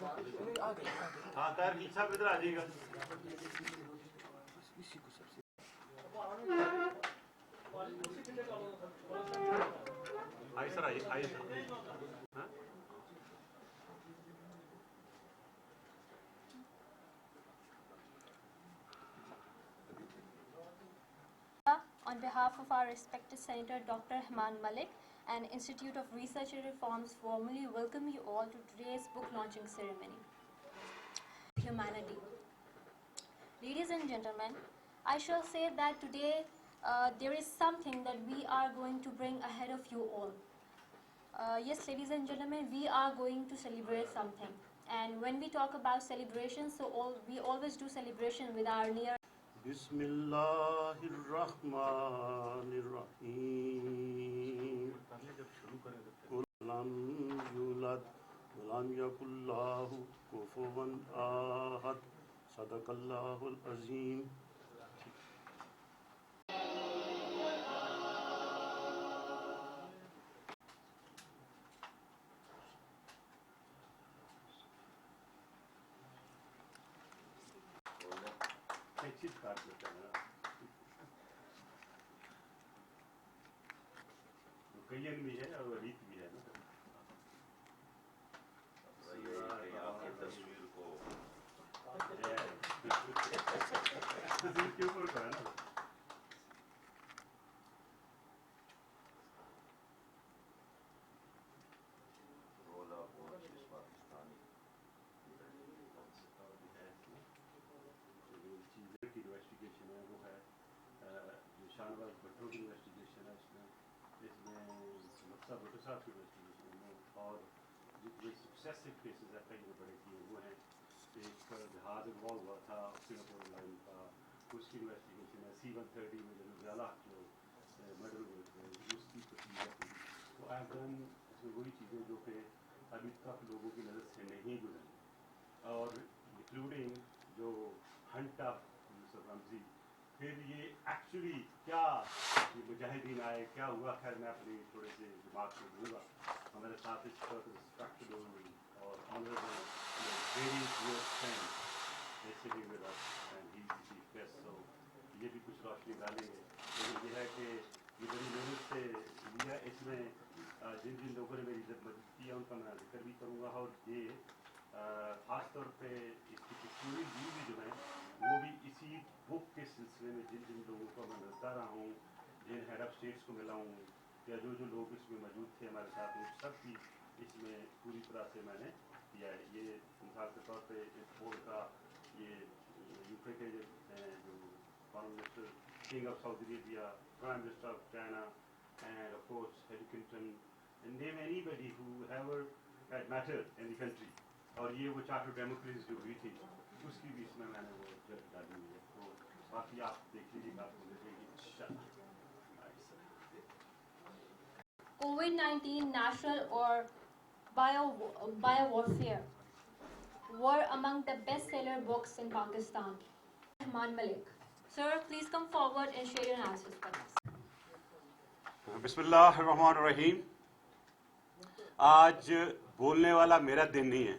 ہاں طاہر کی صاحب ادھر آ جائیے گا. آئیے سر آئیے آئیے سر. On behalf of our respected Senator Dr. Hemant Malik and Institute of Research and Reforms, formally welcome you all to today's book launching ceremony. Humanity. Ladies and gentlemen, I shall say that today there is something that we are going to bring ahead of you all. Yes, ladies and gentlemen, we are going to celebrate something. And when we talk about celebration, we always do celebration with our near. بسم اللہ الرحمن الرحیم. لم یولد ولم یکن لہ کفوا احد. صدق اللہ العظیم. کئین بھی ہے اور ریت بھی ہے نا. تصویر کو تصویر کے اوپر کا ہے نا. انویسٹیگیشن ہے وہ ہے جو شاہنواز بھٹو کی انویسٹیگیشن ہے. اس میں مقصد بھٹو صاحب کی انویسٹیگیشن ہے اور جتنے سکسیسو کیسز ہیں کئی بڑے کیے وہ ہیں. ایک جہاز انوالو ہوا تھا سنگاپور لائن کا, اس کی انویسٹیگیشن ہے. C-130 میں جو زیادہ جو مرڈر ہوئے تھے اس کی تفصیل. تو آئی ڈن اس میں وہی چیزیں جو کہ ابھی تک لوگوں کی نظر سے نہیں گزری, اور انکلوڈنگ جو ہنٹ آف یوسف رمزی. پھر یہ ایکچولی کیا یہ مجاہدین آئے, کیا ہوا, خیر میں اپنی تھوڑے سے دماغ سے دوں گا. ہمارے ساتھ اس وقت ریسپیکٹیبل اور honourable very dear friend sitting with us and he is chief guest, so یہ بھی کچھ روشنی ڈالیں گے. لیکن یہ ہے کہ یہ بڑی محنت سے لیا. اس میں جن جن لوگوں نے میری مدد کی ہے ان کا میں ذکر بھی کروں گا, اور یہ خاص طور پہ اس کی تصویری بھی جو ہیں وہ بھی اسی بک کے سلسلے میں جن جن لوگوں کو میں ملتا رہا ہوں, جن ہیڈ آف اسٹیٹس کو ملا ہوں, یا جو جو لوگ اس میں موجود تھے ہمارے ساتھ, ان سب کی اس میں پوری طرح سے میں نے کیا ہے. یہ مثال کے طور پہ انٹرپول کا یہ UK کے جو foreign minister, king of Saudi Arabia, prime minister of China, and of course Hillary Clinton, and name anybody who ever had mattered in the country. اور یہ وہ چارٹر ڈیموکریسی جو ہوئی تھی اس کی بھی اس میں نے وہ جج ڈالی ہوئی ہے. تو باقی آپ دیکھ لیجیے گا, آپ کو ملے گی انشاءاللہ. COVID-19 natural or bio-warfare were among the best-seller books in Pakistan. Hemant Malik. Sir, please come forward and share your answers with us. بسم اللہ الرحمن الرحیم. آج بولنے والا میرا دن نہیں ہے.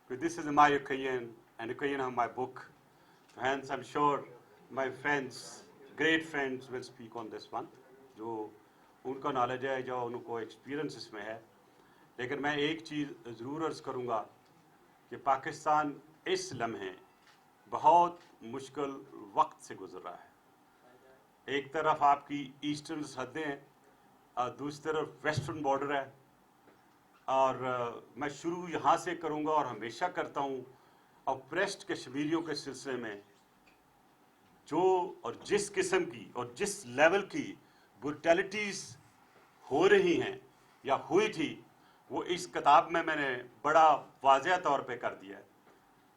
This is my opinion and opinion of my book. Hence, I'm sure my friends, great friends will speak on this one. جو ان کا نالج ہے, جو ان کو ایکسپیرئنس اس میں ہے. لیکن میں ایک چیز ضرور عرض کروں گا کہ پاکستان اس لمحے بہت مشکل وقت سے گزر رہا ہے. ایک طرف آپ کی ایسٹرن سرحدیں ہیں, اور دوسری طرف ویسٹرن بارڈر ہے. اور میں شروع یہاں سے کروں گا, اور ہمیشہ کرتا ہوں, اپریسڈ کشمیریوں کے سلسلے میں جو اور جس قسم کی اور جس لیول کی بروٹیلٹیز ہو رہی ہیں یا ہوئی تھی, وہ اس کتاب میں نے بڑا واضح طور پہ کر دیا ہے.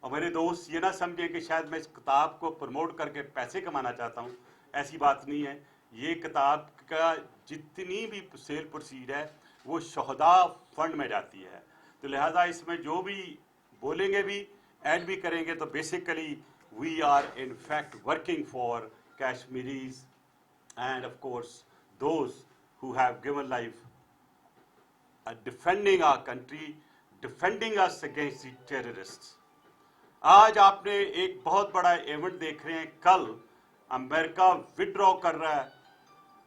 اور میرے دوست یہ نہ سمجھیں کہ شاید میں اس کتاب کو پروموٹ کر کے پیسے کمانا چاہتا ہوں, ایسی بات نہیں ہے. یہ کتاب کا جتنی بھی سیل پروسیڈ ہے وہ شہداء فنڈ میں جاتی ہے. تو لہٰذا اس میں جو بھی بولیں گے بھی, ایڈ بھی کریں گے, تو basically we are in fact working for Kashmiris and of course those who have given life defending our country, defending us against the terrorists. आज आपने एक बहुत बड़ा इवेंट देख रहे हैं, कल अमेरिका विड्रॉ कर रहा है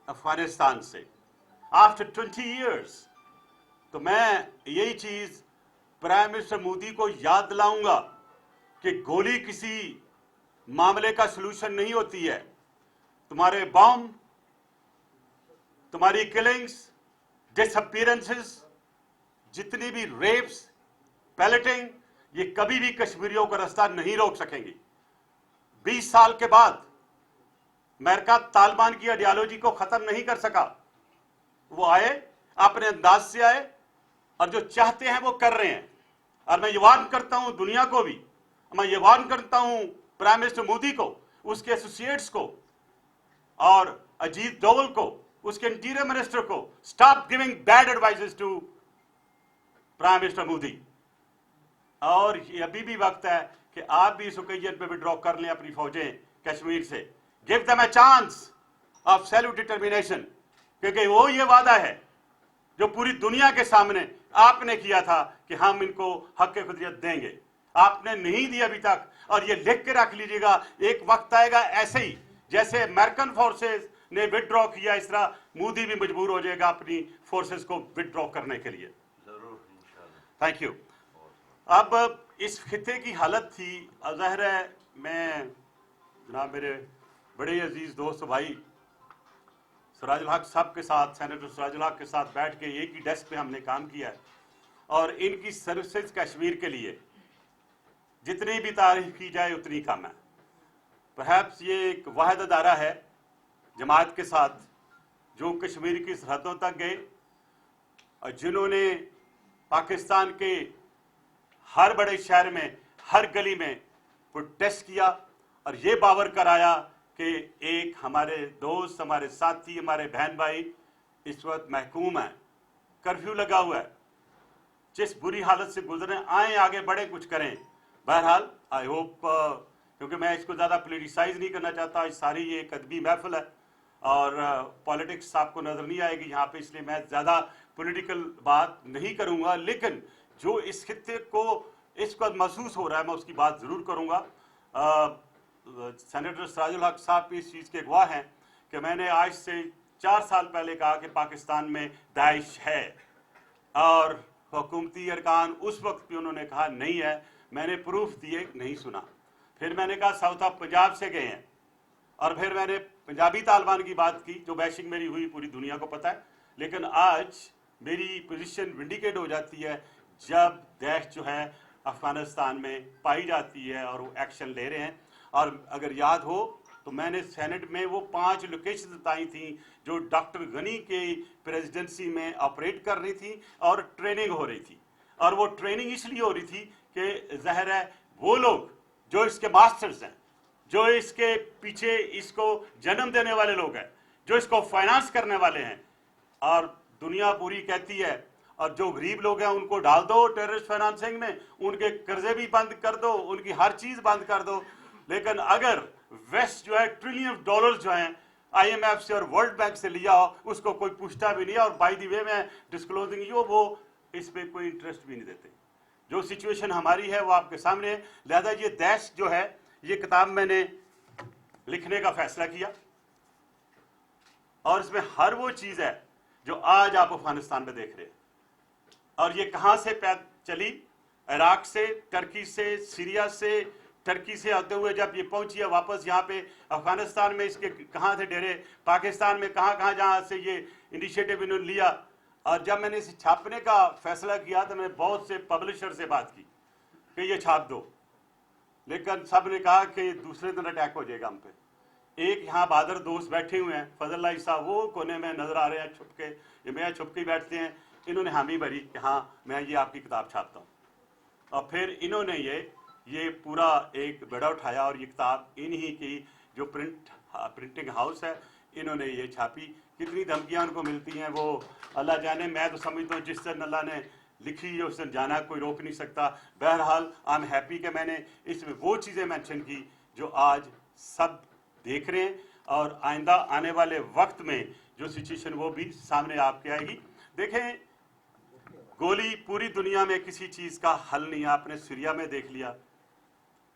अफगानिस्तान से आफ्टर 20 years। तो मैं यही चीज प्राइम मिनिस्टर मोदी को याद दिलाऊंगा कि गोली किसी मामले का सलूशन नहीं होती है। तुम्हारे बॉम्ब, तुम्हारी किलिंग्स, डिसअपीयरेंसेस, जितनी भी रेप्स, पैलेटिंग, ये कभी भी कश्मीरियों का रास्ता नहीं रोक सकेंगी। 20 साल के बाद अमेरिका तालिबान की आइडियोलॉजी को खत्म नहीं कर सका। वो आए, अपने अंदाज से आए, और जो चाहते हैं वो कर रहे हैं। और मैं ये वार्न करता हूं दुनिया को भी, मैं ये वार्न करता हूं प्राइम मिनिस्टर मोदी को, उसके एसोसिएट्स को, और अजीत डोवल को, उसके इंटीरियर मिनिस्टर को, stop giving bad advices to prime minister Modi. और ये अभी भी वक्त है कि आप भी इस ओकेजन पे विड्रॉ कर लें अपनी फौजें कश्मीर से। Give them a chance of self determination, क्योंकि वो ये वादा है जो पूरी दुनिया के सामने आपने किया था कि हम इनको हक खुदियत देंगे। आपने नहीं दिया अभी तक, और ये लिख के रख लीजिएगा, एक वक्त आएगा ऐसे ही जैसे अमेरिकन फोर्सेस ने विड्रॉ किया, इस तरह मोदी भी मजबूर हो जाएगा अपनी फोर्सेस को विड्रॉ करने के लिए। जरूर, इंशाल्लाह। Thank you. अब इस खिते की हालत थी, ज़ाहिर है मैं जनाब मेरे बड़े अजीज दोस्त भाई सिराजुल हक साहब के साथ, सेनेटर सिराजुल हक के साथ बैठ के एक ही डेस्क पे हमने काम किया है, और इनकी सर्विसेज कश्मीर के लिए जितनी भी तारीफ की जाए उतनी कम है। परहैप्स ये एक वाहिद अदारा है जमात के साथ जो कश्मीर की सरहदों तक गए, और जिन्होंने पाकिस्तान के हर बड़े शहर में, हर गली में प्रोटेस्ट किया, और ये बावर कराया कि एक हमारे दोस्त, हमारे साथी, हमारे बहन भाई इस वक्त महकूम है, कर्फ्यू लगा हुआ है, जिस बुरी हालत से गुजरे, आए आगे बढ़े, कुछ करें। बहरहाल आई होप, क्योंकि मैं इसको ज़्यादा पोलिटिसाइज नहीं करना चाहता, इस सारी ये एक अदबी महफिल है और पॉलिटिक्स आपको नज़र नहीं आएगी यहाँ पे, इसलिए मैं ज़्यादा पॉलिटिकल बात नहीं करूँगा। लेकिन जो इस खित्ते को इस वक्त महसूस हो रहा है, मैं उसकी बात ज़रूर करूँगा। सेनेटर सिराजुल हक साहब इस चीज़ के गवाह हैं कि मैंने आज से 4 साल पहले कहा कि पाकिस्तान में दाइश है, और हुकूमती अरकान उस वक्त भी उन्होंने कहा नहीं है। मैंने प्रूफ दिए, नहीं सुना। फिर मैंने कहा साउथ ऑफ पंजाब से गए हैं, और फिर मैंने पंजाबी तालिबान की बात की, जो बैशिंग मेरी हुई पूरी दुनिया को पता है। लेकिन आज मेरी पोजीशन विंडिकेट हो जाती है जब देश जो है अफगानिस्तान में पाई जाती है और वो एक्शन ले रहे हैं। और अगर याद हो तो मैंने सेनेट में वो 5 लोकेशन बताई थी जो डॉक्टर गनी के प्रेसिडेंसी में ऑपरेट कर रही थी और ट्रेनिंग हो रही थी। और वो ट्रेनिंग इसलिए हो रही थी कि ज़ाहिर है वो लोग जो इसके मास्टर्स हैं, जो इसके पीछे इसको जन्म देने वाले लोग हैं, जो इसको फाइनेंस करने वाले हैं, और दुनिया पूरी कहती है, और जो गरीब लोग हैं उनको डाल दो टेररिस्ट फाइनेंसिंग में, उनके कर्जे भी बंद कर दो, उनकी हर चीज़ बंद कर दो। लेकिन अगर वेस्ट जो है ट्रिलियन डॉलर जो हैं IMF से और वर्ल्ड बैंक से लिया हो, उसको कोई पूछता भी नहीं, और बाय द वे में डिस्क्लोजिंग जो वो इस पर कोई इंटरेस्ट भी नहीं देते। जो सिचुएशन हमारी है वो आपके सामने है। लिहाजा ये देश जो है, ये किताब मैंने लिखने का फैसला किया, और इसमें हर वो चीज़ है जो आज आप अफगानिस्तान में देख रहे हैं। और ये कहाँ से चली? इराक से, टर्की से, सीरिया से, टर्की से होते हुए जब ये पहुंची है वापस यहाँ पे अफगानिस्तान में, इसके कहाँ से डेरे, पाकिस्तान में कहाँ कहाँ जहाँ से ये इनिशिएटिव इन्होंने लिया। और जब मैंने इसे छापने का फैसला किया तो मैंने बहुत से पब्लिशर से बात की कि ये छाप दो, लेकिन सब ने कहा कि दूसरे दिन अटैक हो जाएगा हम पे। एक यहाँ बहादुर दोस्त बैठे हुए हैं, फजल साहब, वो कोने में नजर आ रहे हैं छुप के, ये मैं छुप के बैठते हैं, इन्होंने हामी भरी कि हाँ मैं ये आपकी किताब छापता हूँ। और फिर इन्होंने ये पूरा एक बेड़ा उठाया, और ये किताब इन्हीं की जो प्रिंटिंग हाउस है, इन्होंने ये छापी। कितनी धमकियाँ उनको मिलती हैं वो अल्लाह जाने। मैं तो समझता हूँ जिस दिन अल्लाह ने लिखी है उस दिन जाना कोई रोक नहीं सकता। बहरहाल आई एम हैप्पी कि मैंने इसमें वो चीज़ें मेंशन की जो आज सब देख रहे हैं, और आइंदा आने वाले वक्त में जो सिचुएशन वो भी सामने आपके आएगी। देखें, गोली पूरी दुनिया में किसी चीज़ का हल नहीं है। आपने सीरिया में देख लिया,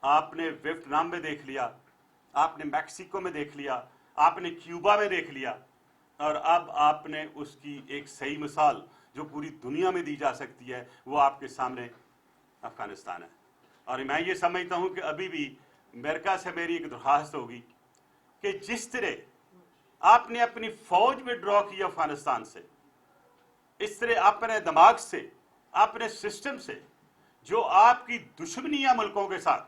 आपने वियतनाम में देख लिया, आपने मैक्सिको में देख लिया, आपने क्यूबा में देख लिया, और अब आपने उसकी एक सही मिसाल जो पूरी दुनिया में दी जा सकती है वो आपके सामने अफगानिस्तान है। और मैं ये समझता हूँ कि अभी भी अमेरिका से मेरी एक दरख्वास्त होगी कि जिस तरह आपने अपनी फौज विड्रॉ की अफगानिस्तान से, इस तरह अपने दिमाग से, अपने सिस्टम से जो आपकी दुश्मनियां मुल्कों के साथ,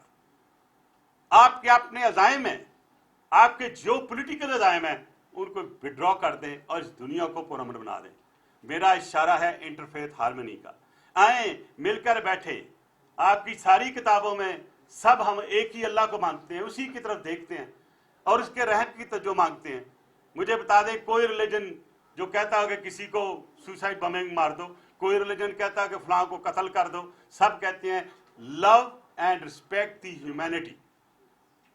आपके अपने अज़ाइम हैं, आपके जो पॉलिटिकल अज़ाइम हैं, उनको विड्रॉ कर दें और इस दुनिया को पुरअमन बना दें। मेरा इशारा है इंटरफेथ हार्मनी का। आए मिलकर बैठे, आपकी सारी किताबों में सब हम एक ही अल्लाह को मानते हैं, उसी की तरफ देखते हैं और उसके रहम की तवज्जो मांगते हैं। मुझे बता दें, कोई रिलीजन जो कहता है कि किसी को सुसाइड बमिंग मार दो, कोई रिलीजन कहता है कि फलां को कत्ल कर दो, सब कहते हैं love and respect the humanity.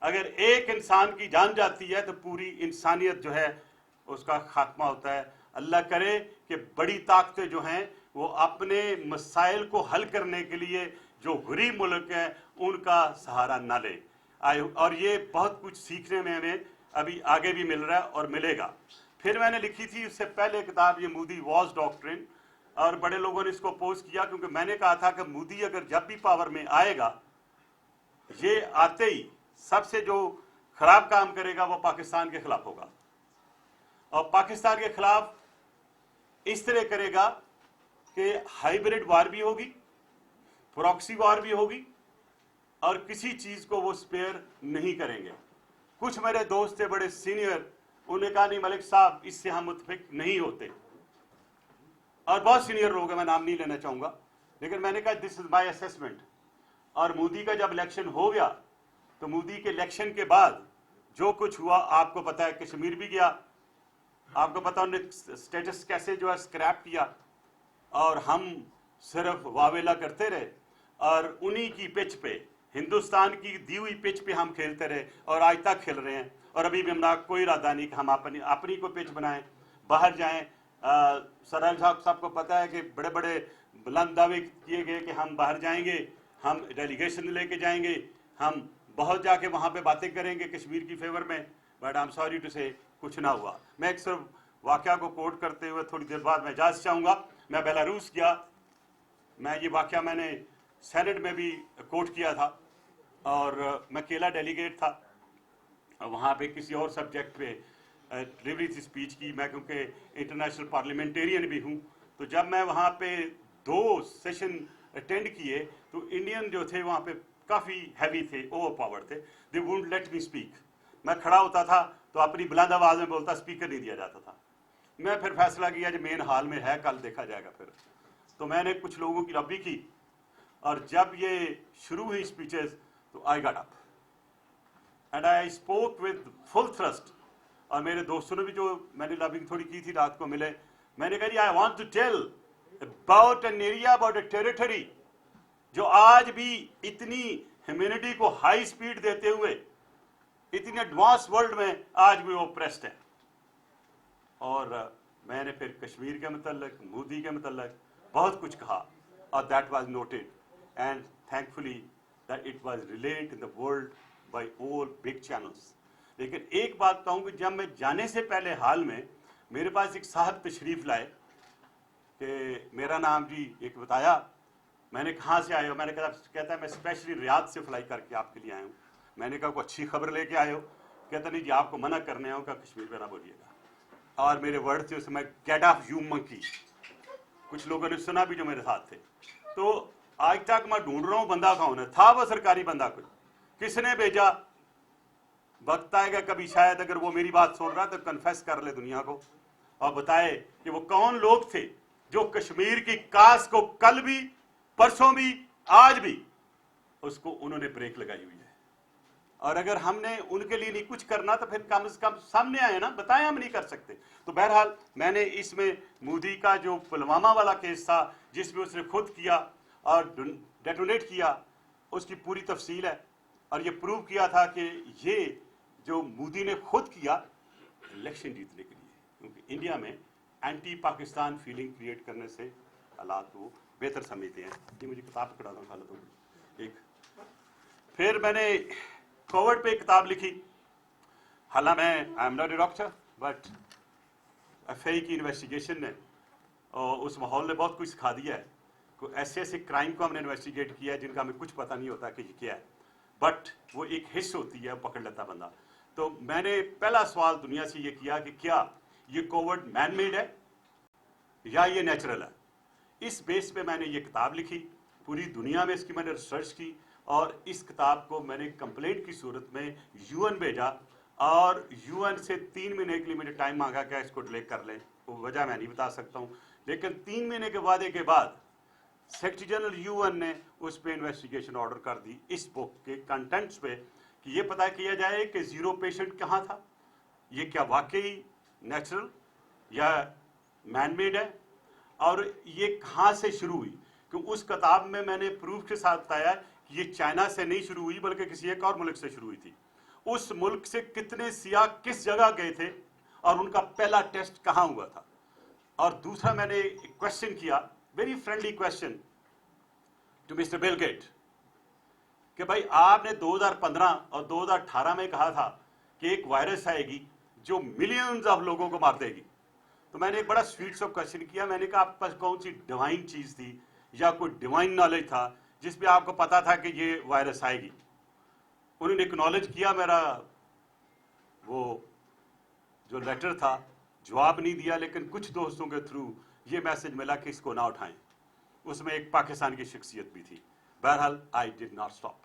अगर एक इंसान की जान जाती है तो पूरी इंसानियत जो है उसका खात्मा होता है। अल्लाह करे कि बड़ी ताकतें जो हैं वो अपने मसाइल को हल करने के लिए जो गरीब मुल्क हैं उनका सहारा ना ले। और ये बहुत कुछ सीखने में हमें अभी आगे भी मिल रहा है और मिलेगा। फिर मैंने लिखी थी उससे पहले किताब, ये मूडी वॉज डॉक्ट्रिन, और बड़े लोगों ने इसको अपोज किया क्योंकि मैंने कहा था कि मोदी अगर जब भी पावर में आएगा, ये आते ही सबसे जो खराब काम करेगा वो पाकिस्तान के खिलाफ होगा, और पाकिस्तान के खिलाफ इस तरह करेगा कि हाइब्रिड वार भी होगी, प्रॉक्सी वार भी होगी, और किसी चीज को वो स्पेयर नहीं करेंगे। कुछ मेरे दोस्त थे बड़े सीनियर, उन्होंने कहा नहीं मलिक साहब इससे हम मुतफिक नहीं होते, और बहुत सीनियर लोग हैं, मैं नाम नहीं लेना चाहूंगा, लेकिन मैंने कहा दिस इज माय असेसमेंट। और मोदी का जब इलेक्शन हो गया तो मोदी के इलेक्शन के बाद जो कुछ हुआ आपको पता है, कश्मीर भी गया, आपको पता उन्होंने स्टेटस कैसे जो है स्क्रैप किया, और हम सिर्फ वावेला करते रहे और उन्हीं की पिच पे, हिंदुस्तान की दी हुई पिच पे हम खेलते रहे और आज तक खेल रहे हैं। और अभी भी हमारा कोई इरादा नहीं कि हम अपनी को पिच बनाएं, बाहर जाएं। सराज साहब को पता है कि बड़े बड़े बुलंद दावे किए गए कि हम बाहर जाएंगे, हम डेलीगेशन लेके जाएंगे, हम बहुत जाके वहाँ पे बातें करेंगे कश्मीर की फेवर में, but I am sorry to say कुछ ना हुआ। मैं एक सिर्फ वाक़या को कोट करते हुए थोड़ी देर बाद मैं इजाज़त चाहूँगा। मैं बेलारूस गया, मैं ये वाक़या मैंने सेनेट में भी कोट किया था, और मैं अकेला डेलीगेट था, वहाँ पे किसी और सब्जेक्ट पे डिलीवरी थी स्पीच की। मैं क्योंकि इंटरनेशनल पार्लियामेंटेरियन भी हूँ, तो जब मैं वहाँ पे 2 सेशन अटेंड किए तो इंडियन जो थे वहाँ पे काफ़ी हैवी थे, ओवर पावर थे, they wouldn't let me speak. मैं खड़ा होता था तो अपनी बुलंद आवाज़ में बोलता, स्पीकर नहीं दिया जाता था। मैं फिर फैसला किया जो मेन हॉल में है, कल देखा जाएगा। फिर तो मैंने कुछ लोगों की लॉबी की, और जब ये शुरू हुई स्पीचेस तो I got up and I spoke with full thrust. और मेरे दोस्तों ने भी, जो मैंने लॉबिंग थोड़ी की थी, रात को मिले, मैंने कहा I want to tell about an area, about a territory जो आज भी इतनी ह्यूमैनिटी को हाई स्पीड देते हुए इतनी एडवांस वर्ल्ड में आज भी वो प्रेस्ड है। और मैंने फिर कश्मीर के मतलब, मोदी के मतलब बहुत कुछ कहा, और that was noted and thankfully that it was relayed in the world by all big channels. लेकिन एक बात कहूँ कि जब मैं जाने से पहले हाल में मेरे पास एक साहब तशरीफ़ लाए कि मेरा नाम जी एक बताया, मैंने कहाँ से आए हो, मैंने कहा, कहता है मैं स्पेशली रियाद से फ्लाई करके आपके लिए आया हूँ। मैंने कहा कोई अच्छी खबर लेके आए हो? कहता नहीं जी आपको मना करने आया हूँ, क्या कश्मीर पे ना बोलिएगा। और मेरे वर्ड थे उसमें गेट ऑफ यू मंकी। कुछ लोगों ने सुना भी जो मेरे साथ थे। तो आज तक मैं ढूंढ रहा हूँ बंदा कौन है, था वो सरकारी बंदा कोई, किसने भेजा? वक्त आएगा कभी शायद अगर वो मेरी बात सुन रहा तो कन्फेस कर ले दुनिया को और बताए कि वो कौन लोग थे जो कश्मीर की कास को कल भी, परसों भी, आज भी उसको उन्होंने ब्रेक लगाई हुई है। और अगर हमने उनके लिए नहीं कुछ करना तो फिर कम से कम सामने आए ना, बताएं हम नहीं कर सकते। तो बहरहाल मैंने इसमें मोदी का जो पुलवामा वाला केस था जिसमें उसने खुद किया और डेटोनेट किया, उसकी पूरी तफसील है, और ये प्रूव किया था कि ये जो मोदी ने खुद किया इलेक्शन जीतने के लिए, क्योंकि इंडिया में एंटी पाकिस्तान फीलिंग क्रिएट करने से हालात वो बेहतर समझते हैं। ये मुझे किताब पकड़ा दो हालतों एक। फिर मैंने कोविड पे किताब लिखी। हालांकि मैं I am not a doctor, but FI की इन्वेस्टिगेशन ने और उस माहौल ने बहुत कुछ सिखा दिया है। को ऐसे ऐसे क्राइम को हमने इन्वेस्टिगेट किया है जिनका हमें कुछ पता नहीं होता कि ये क्या है, बट वो एक हिस्स होती है, पकड़ लेता बंदा। तो मैंने पहला सवाल दुनिया से ये किया कि क्या ये कोविड मैन मेड है या ये नेचुरल है। इस बेस पे मैंने ये किताब लिखी, पूरी दुनिया में इसकी मैंने रिसर्च की और इस किताब को मैंने कंप्लेंट की सूरत में यूएन भेजा और यूएन से 3 महीने के लिए मुझे टाइम मांगा क्या इसको डिले कर लें। वो वजह मैं नहीं बता सकता हूँ, लेकिन 3 महीने के वादे के बाद सेक्रेटरी जनरल यूएन ने उस पर इन्वेस्टिगेशन ऑर्डर कर दी इस बुक के कंटेंट्स पे कि ये पता किया जाए कि 0 पेशेंट कहाँ था, ये क्या वाकई नेचुरल या मैन मेड है और ये कहाँ से शुरू हुई। क्योंकि उस किताब में मैंने प्रूफ के साथ बताया कि ये चाइना से नहीं शुरू हुई बल्कि किसी एक और मुल्क से शुरू हुई थी। उस मुल्क से कितने सियाह किस जगह गए थे और उनका पहला टेस्ट कहाँ हुआ था। और दूसरा मैंने क्वेश्चन किया, very friendly question to mister Bill Gate, कि भाई आपने 2015 और 2018 में कहा था कि एक वायरस आएगी जो मिलियंस ऑफ लोगों को मार देगी। तो मैंने एक बड़ा स्वीट सा क्वेश्चन किया, मैंने कहा आपके पास कौन सी डिवाइन चीज थी या कोई डिवाइन नॉलेज था जिसपे आपको पता था कि ये वायरस आएगी। उन्होंने एक्नॉलेज किया मेरा वो जो लेटर था, जवाब नहीं दिया, लेकिन कुछ दोस्तों के थ्रू ये मैसेज मिला कि इसको ना उठाएं। उसमें एक पाकिस्तान की शख्सियत भी थी। बहरहाल आई डिड नॉट स्टॉप,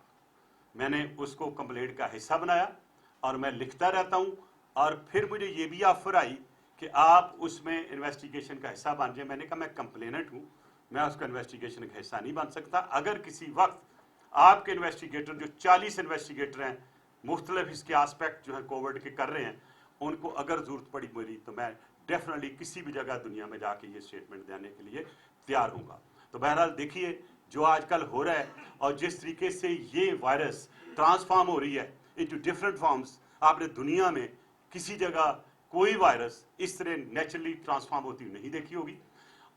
मैंने उसको कंप्लेंट का हिस्सा बनाया और मैं लिखता रहता हूँ। और फिर मुझे ये भी ऑफर आई कि आप उसमें इन्वेस्टिगेशन का हिस्सा बन जाए। मैंने कहा मैं कंप्लेनेंट हूँ, मैं उसका इन्वेस्टिगेशन का हिस्सा नहीं बन सकता। अगर किसी वक्त आपके इन्वेस्टिगेटर जो 40 इन्वेस्टिगेटर हैं मुख्तलिफ इसके आस्पेक्ट जो है कोविड के कर रहे हैं, उनको अगर जरूरत पड़ी मेरी तो मैं डेफिनेटली किसी भी जगह दुनिया में जाके ये स्टेटमेंट देने के लिए तैयार हूँगा। तो बहरहाल देखिए जो आजकल हो रहा है और जिस तरीके से ये वायरस ट्रांसफॉर्म हो रही है इनटू डिफरेंट फॉर्म्स, आपने दुनिया में किसी जगह कोई वायरस इस तरह नेचुरली ट्रांसफॉर्म होती नहीं देखी होगी।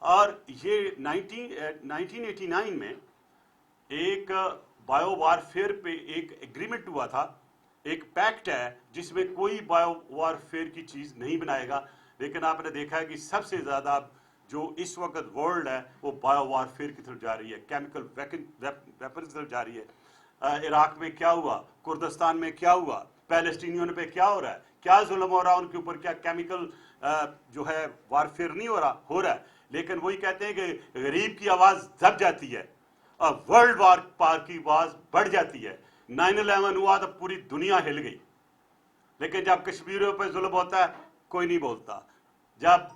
और ये 1989 में एक बायो वारफेयर पे एक एग्रीमेंट हुआ था, एक पैक्ट है जिसमें कोई बायो वारफेयर की चीज नहीं बनाएगा। लेकिन आपने देखा है कि सबसे ज्यादा जो इस वक्त वर्ल्ड है वो बायो वारफेयर की तरफ जा रही है, केमिकल वेपन की तरफ जा रही है। इराक में क्या हुआ, कुर्दिस्तान में क्या हुआ, पैलेस्टीनियों पे क्या हो रहा है, क्या जुल्म हो रहा है उनके ऊपर, क्या केमिकल जो है वारफेयर नहीं हो रहा है। लेकिन वही कहते हैं कि गरीब की आवाज दब जाती है और वर्ल्ड वार पार की आवाज बढ़ जाती है। 9/11 हुआ तो पूरी दुनिया हिल गई, लेकिन जब कश्मीरियों पर जुल्म होता है कोई नहीं बोलता, जब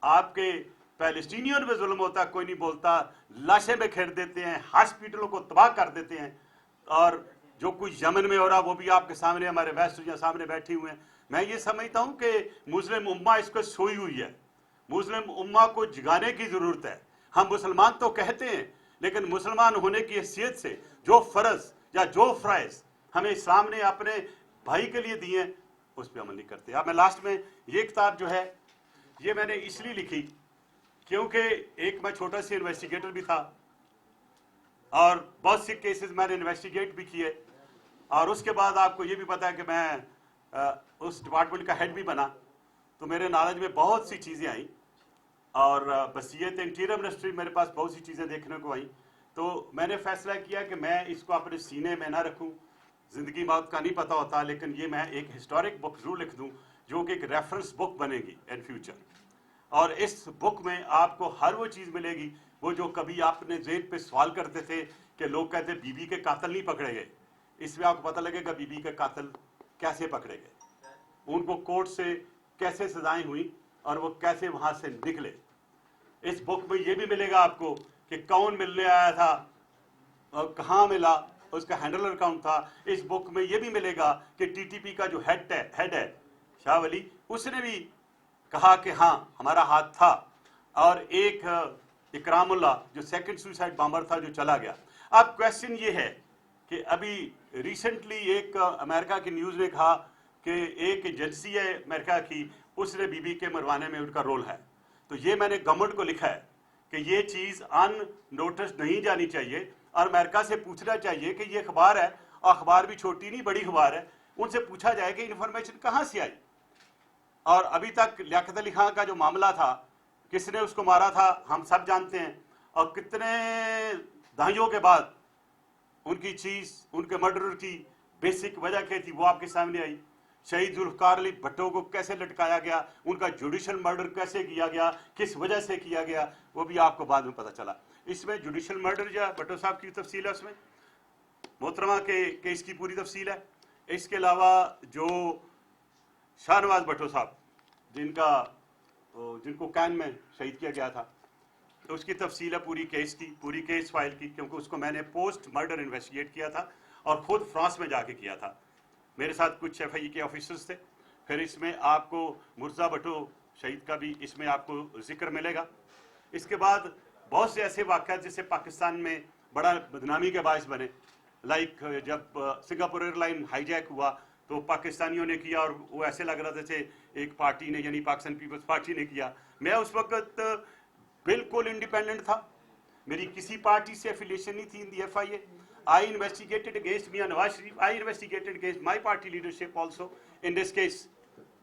आपके पैलेस्टीनियन पे जुल्म होता है कोई नहीं बोलता। लाशें बिखेर देते हैं, हॉस्पिटलों को तबाह कर देते हैं। और जो कुछ यमन में हो रहा वो भी आपके सामने, हमारे वेस्ट यहाँ सामने बैठे हुए हैं। मैं ये समझता हूँ कि मुस्लिम उम्मा इसको सोई हुई है, मुस्लिम उम्मा को जगाने की जरूरत है। हम मुसलमान तो कहते हैं, लेकिन मुसलमान होने की हैसियत से जो फर्ज या जो फ्राइज हमें इस्लाम ने अपने भाई के लिए दिए उस पर अमल नहीं करते। अब मैं लास्ट में ये किताब जो है ये मैंने इसलिए लिखी क्योंकि एक मैं छोटा सा इन्वेस्टिगेटर भी था और बहुत से केसेस मैंने इन्वेस्टिगेट भी किए। और उसके बाद आपको ये भी पता है कि मैं उस डिपार्टमेंट का हेड भी बना, तो मेरे नॉलेज में बहुत सी चीज़ें आई और बसीयत इंटीरियर मिनिस्ट्री मेरे पास बहुत सी चीज़ें देखने को आई। तो मैंने फैसला किया कि मैं इसको अपने सीने में ना रखूं। ज़िंदगी मौत का नहीं पता होता, लेकिन ये मैं एक हिस्टोरिक बुक जरूर लिख दूं जो कि एक रेफरेंस बुक बनेगी इन फ्यूचर। और इस बुक में आपको हर वो चीज़ मिलेगी वो जो कभी आपने जेल पे सवाल करते थे कि लोग कहते बीबी के कातिल नहीं पकड़े गए। इसमें आपको पता लगेगा बीबी के कातिल कैसे पकड़े गए, उनको कोर्ट से कैसे सजाएं हुई और वो कैसे वहाँ से निकले। इस बुक में ये भी मिलेगा आपको कि कौन मिलने आया था और कहाँ मिला, उसका हैंडलर कौन था। इस बुक में ये भी मिलेगा कि टीटीपी का जो हेड है शाह वली, उसने भी कहा कि हाँ हमारा हाथ था। और एक इकरामुल्लाह जो सेकंड सुसाइड बॉम्बर था जो चला गया। अब क्वेश्चन ये है कि अभी रिसेंटली एक अमेरिका की न्यूज़ ने कहा कि एक एजेंसी है अमेरिका की, उसने बीबी के मरवाने में उनका रोल है। तो ये मैंने गवर्नमेंट को लिखा है کہ یہ چیز ان نوٹس نہیں جانی چاہیے اور امریکہ سے پوچھنا چاہیے کہ یہ اخبار ہے، اخبار بھی چھوٹی نہیں بڑی اخبار ہے، ان سے پوچھا جائے کہ انفارمیشن کہاں سے آئی. اور ابھی تک لیاقت علی خان کا جو معاملہ تھا، کس نے اس کو مارا تھا ہم سب جانتے ہیں، اور کتنے دہائیوں کے بعد ان کی چیز، ان کے مرڈر کی بیسک وجہ کیا تھی وہ آپ کے سامنے آئی. شہید ذوالفقار علی بھٹو کو کیسے لٹکایا گیا، ان کا جوڈیشل مرڈر کیسے کیا گیا، کس وجہ سے کیا گیا، وہ بھی آپ کو بعد میں پتہ چلا. اس میں جوڈیشل مرڈر جو ہے بھٹو صاحب کی تفصیل ہے، اس میں محترمہ کے کیس کی پوری تفصیل ہے. اس کے علاوہ جو شاہ نواز بھٹو صاحب جن کو کین میں شہید کیا گیا تھا، تو اس کی تفصیل ہے پوری کیس کی، پوری کیس فائل کی، کیونکہ اس کو میں نے پوسٹ مرڈر انویسٹیگیٹ کیا تھا اور خود فرانس میں جا کے کیا تھا. میرے ساتھ کچھ ایف آئی اے کے آفیسرز تھے. پھر اس میں آپ کو مرزا بھٹو شہید کا بھی اس میں آپ کو ذکر ملے گا. اس کے بعد بہت سے ایسے واقعات جیسے پاکستان میں بڑا بدنامی کے باعث بنے، لائک جب Singapore airline hijack ہوا تو پاکستانیوں نے کیا اور وہ ایسے لگ رہا تھا جیسے ایک پارٹی نے، یعنی پاکستان پیپلز پارٹی نے کیا. میں اس وقت بالکل انڈیپینڈنٹ تھا، میری کسی پارٹی سے افیلیشن نہیں تھی in the F I A. I investigated against Mia Nawaz Sharif. I investigated against my party leadership also in this case.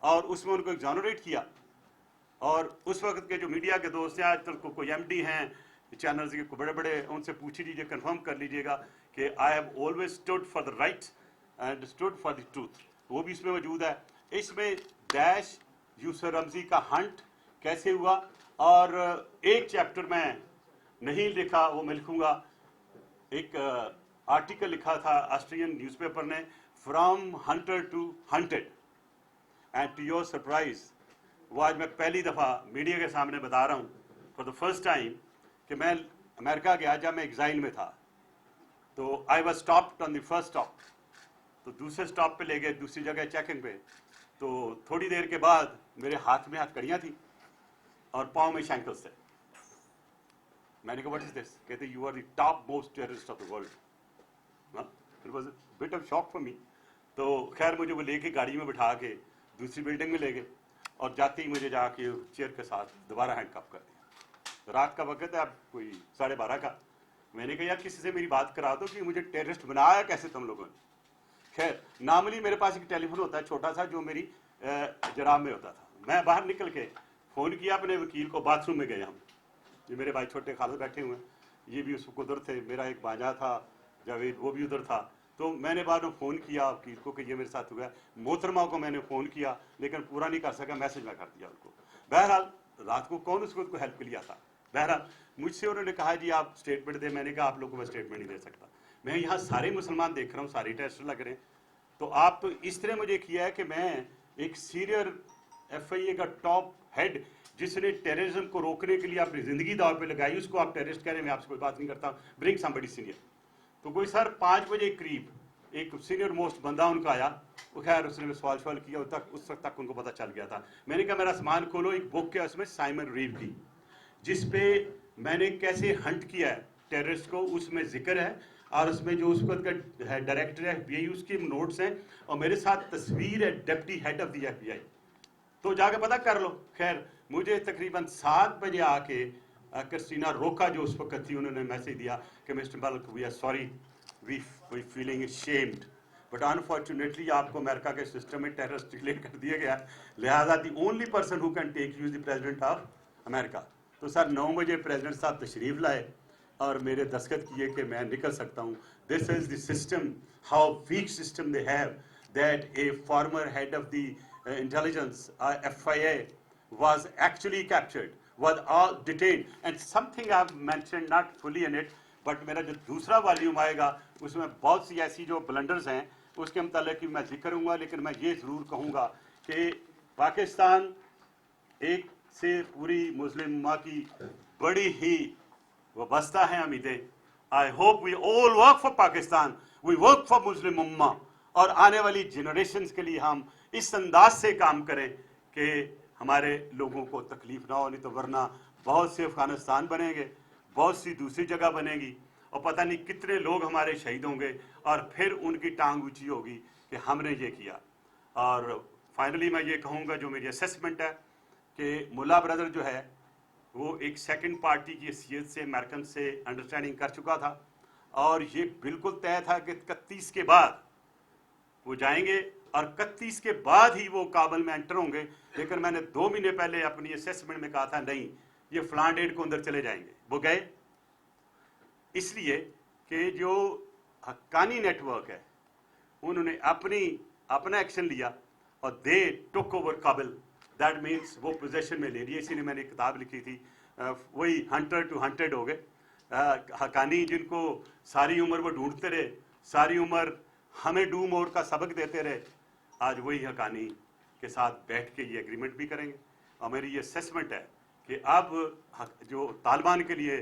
اور اس میں ان کو ایگزانوریٹ کیا. اور اس وقت کے جو میڈیا کے دوست ہیں، آج تک کوئی ایم ڈی ہیں چینلز کے بڑے بڑے، ان سے پوچھ لیجیے، کنفرم کر لیجیے گا کہ I have always stood for the right and stood for the truth. وہ بھی اس میں موجود ہے. اس میں ڈیش یوسر رمزی کا ہنٹ کیسے ہوا، اور ایک چیپٹر میں نہیں لکھا، وہ میں لکھوں گا. ایک آرٹیکل لکھا تھا آسٹریلین نیوز پیپر نے، from hunter to hunted, and to your surprise وہ آج میں پہلی دفعہ میڈیا کے سامنے بتا رہا ہوں فار دا فرسٹ ٹائم کہ میں امریکہ گیا جب میں ایگزائل میں تھا. تو I was stopped on the first stop, تو دوسرے اسٹاپ پہ لے گئے، دوسری جگہ چیکنگ پہ. تو تھوڑی دیر کے بعد میرے ہاتھ میں ہتھکڑیاں تھیں اور پاؤں میں شینکلز تھے. میں نے کہا واٹ از دس؟ کہتے you are the top most terrorist of the world. It was a bit of shock for me. تو خیر مجھے وہ لے کے گاڑی میں بٹھا کے دوسری بلڈنگ میں لے گئے، اور جاتے ہی مجھے جا کے چیئر کے ساتھ دوبارہ ہینڈ کپ کر دیا. رات کا وقت ہے، اب کوئی 12:30 کا. میں نے کہا یار کسی سے میری بات کرا دو کہ مجھے ٹیررسٹ بنایا کیسے تم لوگوں نے. خیر نارملی میرے پاس ایک ٹیلی فون ہوتا ہے چھوٹا سا جو میری جراب میں ہوتا تھا. میں باہر نکل کے فون کیا اپنے وکیل کو، باتھ روم میں گئے ہم، یہ میرے بھائی چھوٹے خالد بیٹھے ہوئے ہیں، یہ بھی اس وقت ادھر تھے، میرا ایک بانجا تھا جاوید وہ بھی ادھر تھا. تو میں نے بعد میں فون کیا وکیل کو کہ یہ میرے ساتھ ہوا ہے. محترمہ کو میں نے فون کیا لیکن پورا نہیں کر سکا، میسج میں کر دیا ان کو. بہرحال رات کو کون اس کو ہیلپ کے لیے آتا. بہرحال مجھ سے انہوں نے کہا جی آپ اسٹیٹمنٹ دیں. میں نے کہا آپ لوگوں کو میں اسٹیٹمنٹ نہیں دے سکتا، میں یہاں سارے مسلمان دیکھ رہا ہوں، سارے ٹیسٹ لگ رہے ہیں. تو آپ اس طرح مجھے کیا ہے کہ میں ایک سینئر ایف آئی اے کا ٹاپ ہیڈ جس نے ٹیررزم کو روکنے کے لیے اپنی زندگی داؤ پہ لگائی، اس کو آپ ٹیررسٹ کہہ رہے ہیں. میں آپ سے کوئی بات نہیں کرتا، برنگ سمبڈی سینئر. تو کوئی سر 5 بجے قریب ایک سینئر موسٹ بندہ ان کا آیا. وہ خیر اس نے سوال کیا، اس وقت تک ان کو پتہ چل گیا تھا. میں نے کہا میرا سامان کھولو، ایک بک ہے اس میں سائمن ریو کی، جس پہ میں نے کیسے ہنٹ کیا ہے ٹیررسٹ کو، اس میں ذکر ہے. اور اس میں جو اس وقت کا ڈائریکٹر ہے ایف بی آئی، اس کے نوٹس ہیں، اور میرے ساتھ تصویر ہے deputy head of the F B I. تو جا کے پتہ کر لو. خیر مجھے تقریباً 7 بجے آ کے کرسٹینا روکا جو اس وقت تھی، انہوں نے میسج دیا کہ mister Malik we are sorry, we feeling ashamed but unfortunately آپ کو امریکہ کے سسٹم میں ٹیررسٹ ڈکلیئر کر دیا گیا، لہٰذا the only person who can take you is the president of America. تو سر 9 بجے پریزیڈنٹ صاحب تشریف لائے اور میرے دستخط کیے کہ میں نکل سکتا ہوں. This is the system, how weak system they have that a former head of the intelligence FIA was actually captured, was all detained, and something I have mentioned not fully in it, but میرا جو دوسرا volume آئے گا اس میں بہت سی ایسی جو blunders ہیں اس کے متعلق میں ذکر ہوں گا. لیکن میں یہ ضرور کہوں گا کہ پاکستان ایک سے پوری مسلم امہ کی بڑی ہی وابستہ ہیں امیدیں. I hope we all work for Pakistan, we work for Muslim Ummah, اور آنے والی جنریشنز کے لیے ہم اس انداز سے کام کریں کہ ہمارے لوگوں کو تکلیف نہ ہو. نہیں تو ورنہ بہت سے افغانستان بنیں گے، بہت سی دوسری جگہ بنے گی، اور پتہ نہیں کتنے لوگ ہمارے شہید ہوں گے، اور پھر ان کی ٹانگ اونچی ہوگی کہ ہم نے یہ کیا. اور فائنلی میں یہ کہوں گا جو میری اسیسمنٹ ہے کہ ملا بردر جو ہے वो एक सेकंड पार्टी की हैसियत से अमेरिकन से अंडरस्टैंडिंग कर चुका था, और ये बिल्कुल तय था कि 31 के बाद वो जाएंगे और 31 के बाद ही वो काबुल में एंटर होंगे। लेकिन मैंने 2 महीने पहले अपनी असेसमेंट में कहा था नहीं, ये फलां डेट को अंदर चले जाएंगे। वो गए, इसलिए कि जो हक्कानी नेटवर्क है उन्होंने अपना एक्शन लिया और दे टुक ओवर काबिल, दैट मीन्स वो पोजेशन में ले लिए। इसीलिए मैंने एक किताब लिखी थी, वही हंटर टू हंटेड हो गए। हक्कानी जिनको सारी उम्र वो ढूंढते रहे, सारी उम्र हमें डू मोर का सबक देते रहे, आज वही हक्कानी के साथ बैठ के ये एग्रीमेंट भी करेंगे। और मेरी ये असेसमेंट है कि अब जो तालिबान के लिए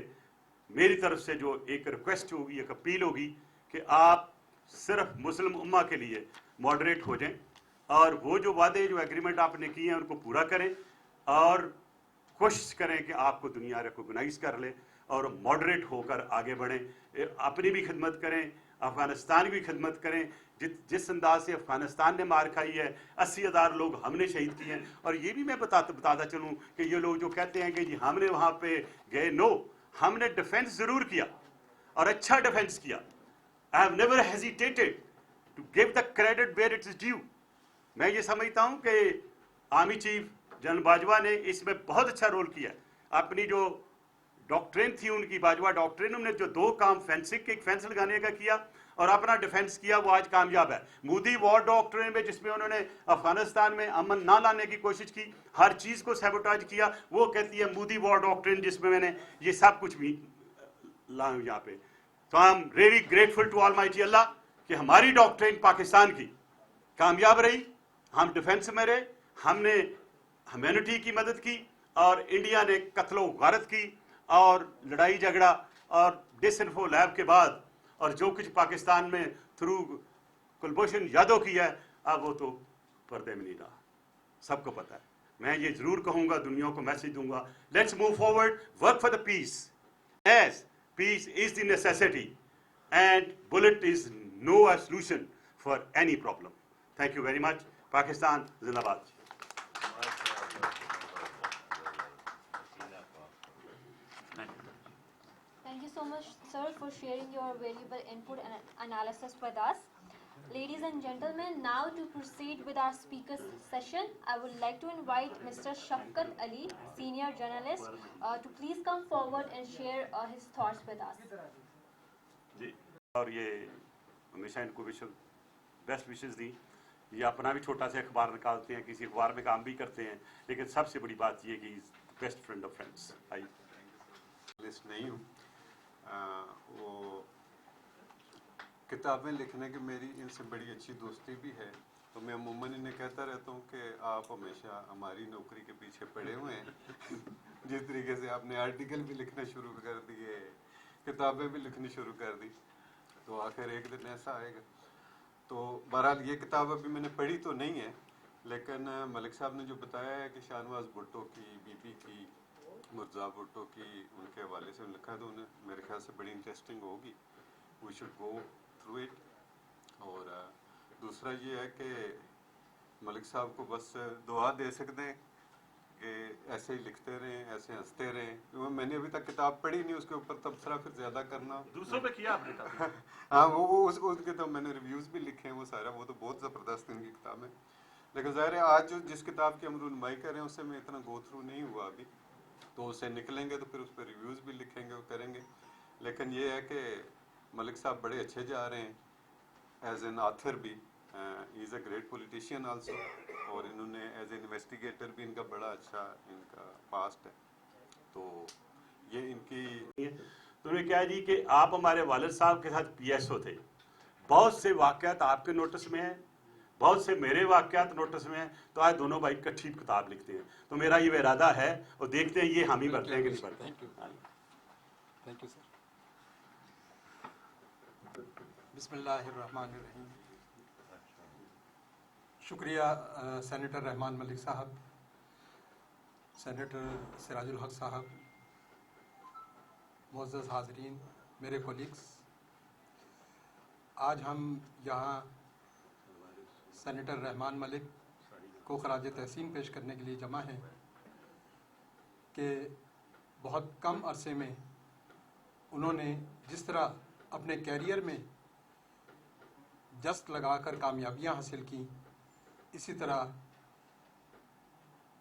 मेरी तरफ से जो एक रिक्वेस्ट होगी, एक अपील होगी कि आप सिर्फ मुस्लिम उम्मा के लिए मॉडरेट हो जाएं और वो जो वादे, जो एग्रीमेंट आपने किए हैं उनको पूरा करें, और कोशिश करें कि आपको दुनिया रिकॉग्नाइज कर ले और मॉडरेट होकर आगे बढ़ें। अपनी भी खिदमत करें, अफगानिस्तान की भी खिदमत करें। जिस अंदाज से अफगानिस्तान ने मार खाई है, 80,000 लोग हमने शहीद किए हैं। और ये भी मैं बताता चलूँ कि ये लोग जो कहते हैं कि जी हमने वहाँ पे गए, नो, हमने डिफेंस जरूर किया और अच्छा डिफेंस किया। I have never hesitated to give the credit where it is due. मैं ये समझता हूँ कि आर्मी चीफ जनरल बाजवा ने इसमें बहुत अच्छा रोल किया। अपनी जो डॉक्ट्रिन थी उनकी, बाजवा डॉक्ट्रिन, उन्होंने जो 2 काम फेंसिंग, एक फेंस लगाने का किया और अपना डिफेंस किया, वो आज कामयाब है। मोदी वॉर डॉक्ट्रिन में, जिसमें उन्होंने अफगानिस्तान में अमन ना लाने की कोशिश की, हर चीज़ को सैबोटाज किया, वो कहती है मोदी वॉर डॉक्ट्रिन, जिसमें मैंने ये सब कुछ भी ला यहाँ पे। तो I am really grateful to almighty Allah कि हमारी डॉक्ट्रिन पाकिस्तान की कामयाब रही, हम डिफेंस में रहे, हमने ह्यूमैनिटी की मदद की, और इंडिया ने कत्लो गारत की और लड़ाई झगड़ा और डिसइंफो लैब के बाद, और जो कुछ पाकिस्तान में थ्रू कुलभूषण यादव किया है, अब वो तो पर्दे में नहीं रहा, सबको पता है। मैं ये जरूर कहूँगा, दुनिया को मैसेज दूंगा, let's move forward, work for the peace, as peace is the necessity and bullet is no solution for any problem. Thank you very much. Pakistan जिंदाबाद। Thank you so much, sir, for sharing your valuable input and analysis with us. Ladies and gentlemen, now to proceed with our speaker session, I would like to invite Mr. Shafkat Ali, senior journalist, to please come forward and share his thoughts with us. जी, और ये हमेशा इनको best wishes दी। ये अपना भी छोटा सा अखबार निकालते हैं, किसी अखबार में काम भी करते हैं, लेकिन सबसे बड़ी बात ये कि best friend of friends. I list नहीं हूँ, वो किताबें लिखने की मेरी इनसे बड़ी अच्छी दोस्ती भी है, तो मैं अमूमन इन्हें कहता रहता हूँ कि आप हमेशा हमारी नौकरी के पीछे पड़े हुए हैं। जिस तरीके से आपने आर्टिकल भी लिखना शुरू कर दिए, किताबें भी लिखनी शुरू कर दी, तो आखिर एक दिन ऐसा आएगा। तो बहरहाल ये किताब अभी मैंने पढ़ी तो नहीं है, लेकिन मलिक साहब ने जो बताया है कि शाहनवाज भुट्टो की, बीबी की, मुर्जा भुट्टो की, उनके हवाले से लिखा है, तो उन्हें मेरे ख्याल से बड़ी इंटरेस्टिंग होगी। We should go through it. और दूसरा ये है कि मलिक साहब को बस दुआ दे सकते हैं कि ऐसे ही लिखते रहें, ऐसे हंसते रहें। क्योंकि मैंने अभी तक किताब पढ़ी नहीं, उसके ऊपर तबसरा फिर ज़्यादा करना दूसरों पे किया आपने काफी। हाँ, वो उसके तो मैंने रिव्यूज़ भी लिखे हैं, वो सारा, वो तो बहुत ज़बरदस्त इनकी किताब है। लेकिन ज़ाहिर है आज जो जिस किताब की हम रुनमाई कर रहे हैं उससे मैं इतना गो थ्रू नहीं हुआ अभी, तो उससे निकलेंगे तो फिर उस पर रिव्यूज़ भी लिखेंगे और करेंगे। लेकिन ये है कि मलिक साहब बड़े अच्छे जा रहे हैं एज एन ऑथर भी, is a great politician also, और इन्होंने एज ए इन्वेस्टिगेटर भी इनका बड़ा अच्छा इनका पास्ट है। तो ये इनकी तो उन्होंने कहा जी कि आप हमारे वालिद साहब के साथ PSO थे, बहुत से वाक़यात आपके नोटिस में हैं, बहुत से मेरे वाक़यात नोटिस में हैं, तो आज दोनों भाई इकट्ठी किताब लिखते हैं। तो मेरा ये इरादा है, और देखते हैं ये हम ही बढ़ते हैं कि नहीं बढ़ते। Thank you sir. बिस्मिल्लाहिर्रहमानिर्रहीम। शुक्रिया सेनेटर रहमान मलिक साहब, सेनेटर सिराजुल हक साहब, मुअज़्ज़ज़ हाज़रीन, मेरे कोलीग्स। आज हम यहाँ सेनेटर रहमान मलिक को ख़राज तहसीन पेश करने के लिए जमा हैं कि بہت کم عرصے میں انہوں نے جس طرح اپنے کیریئر میں جست لگا کر کامیابیاں حاصل کیں، اسی طرح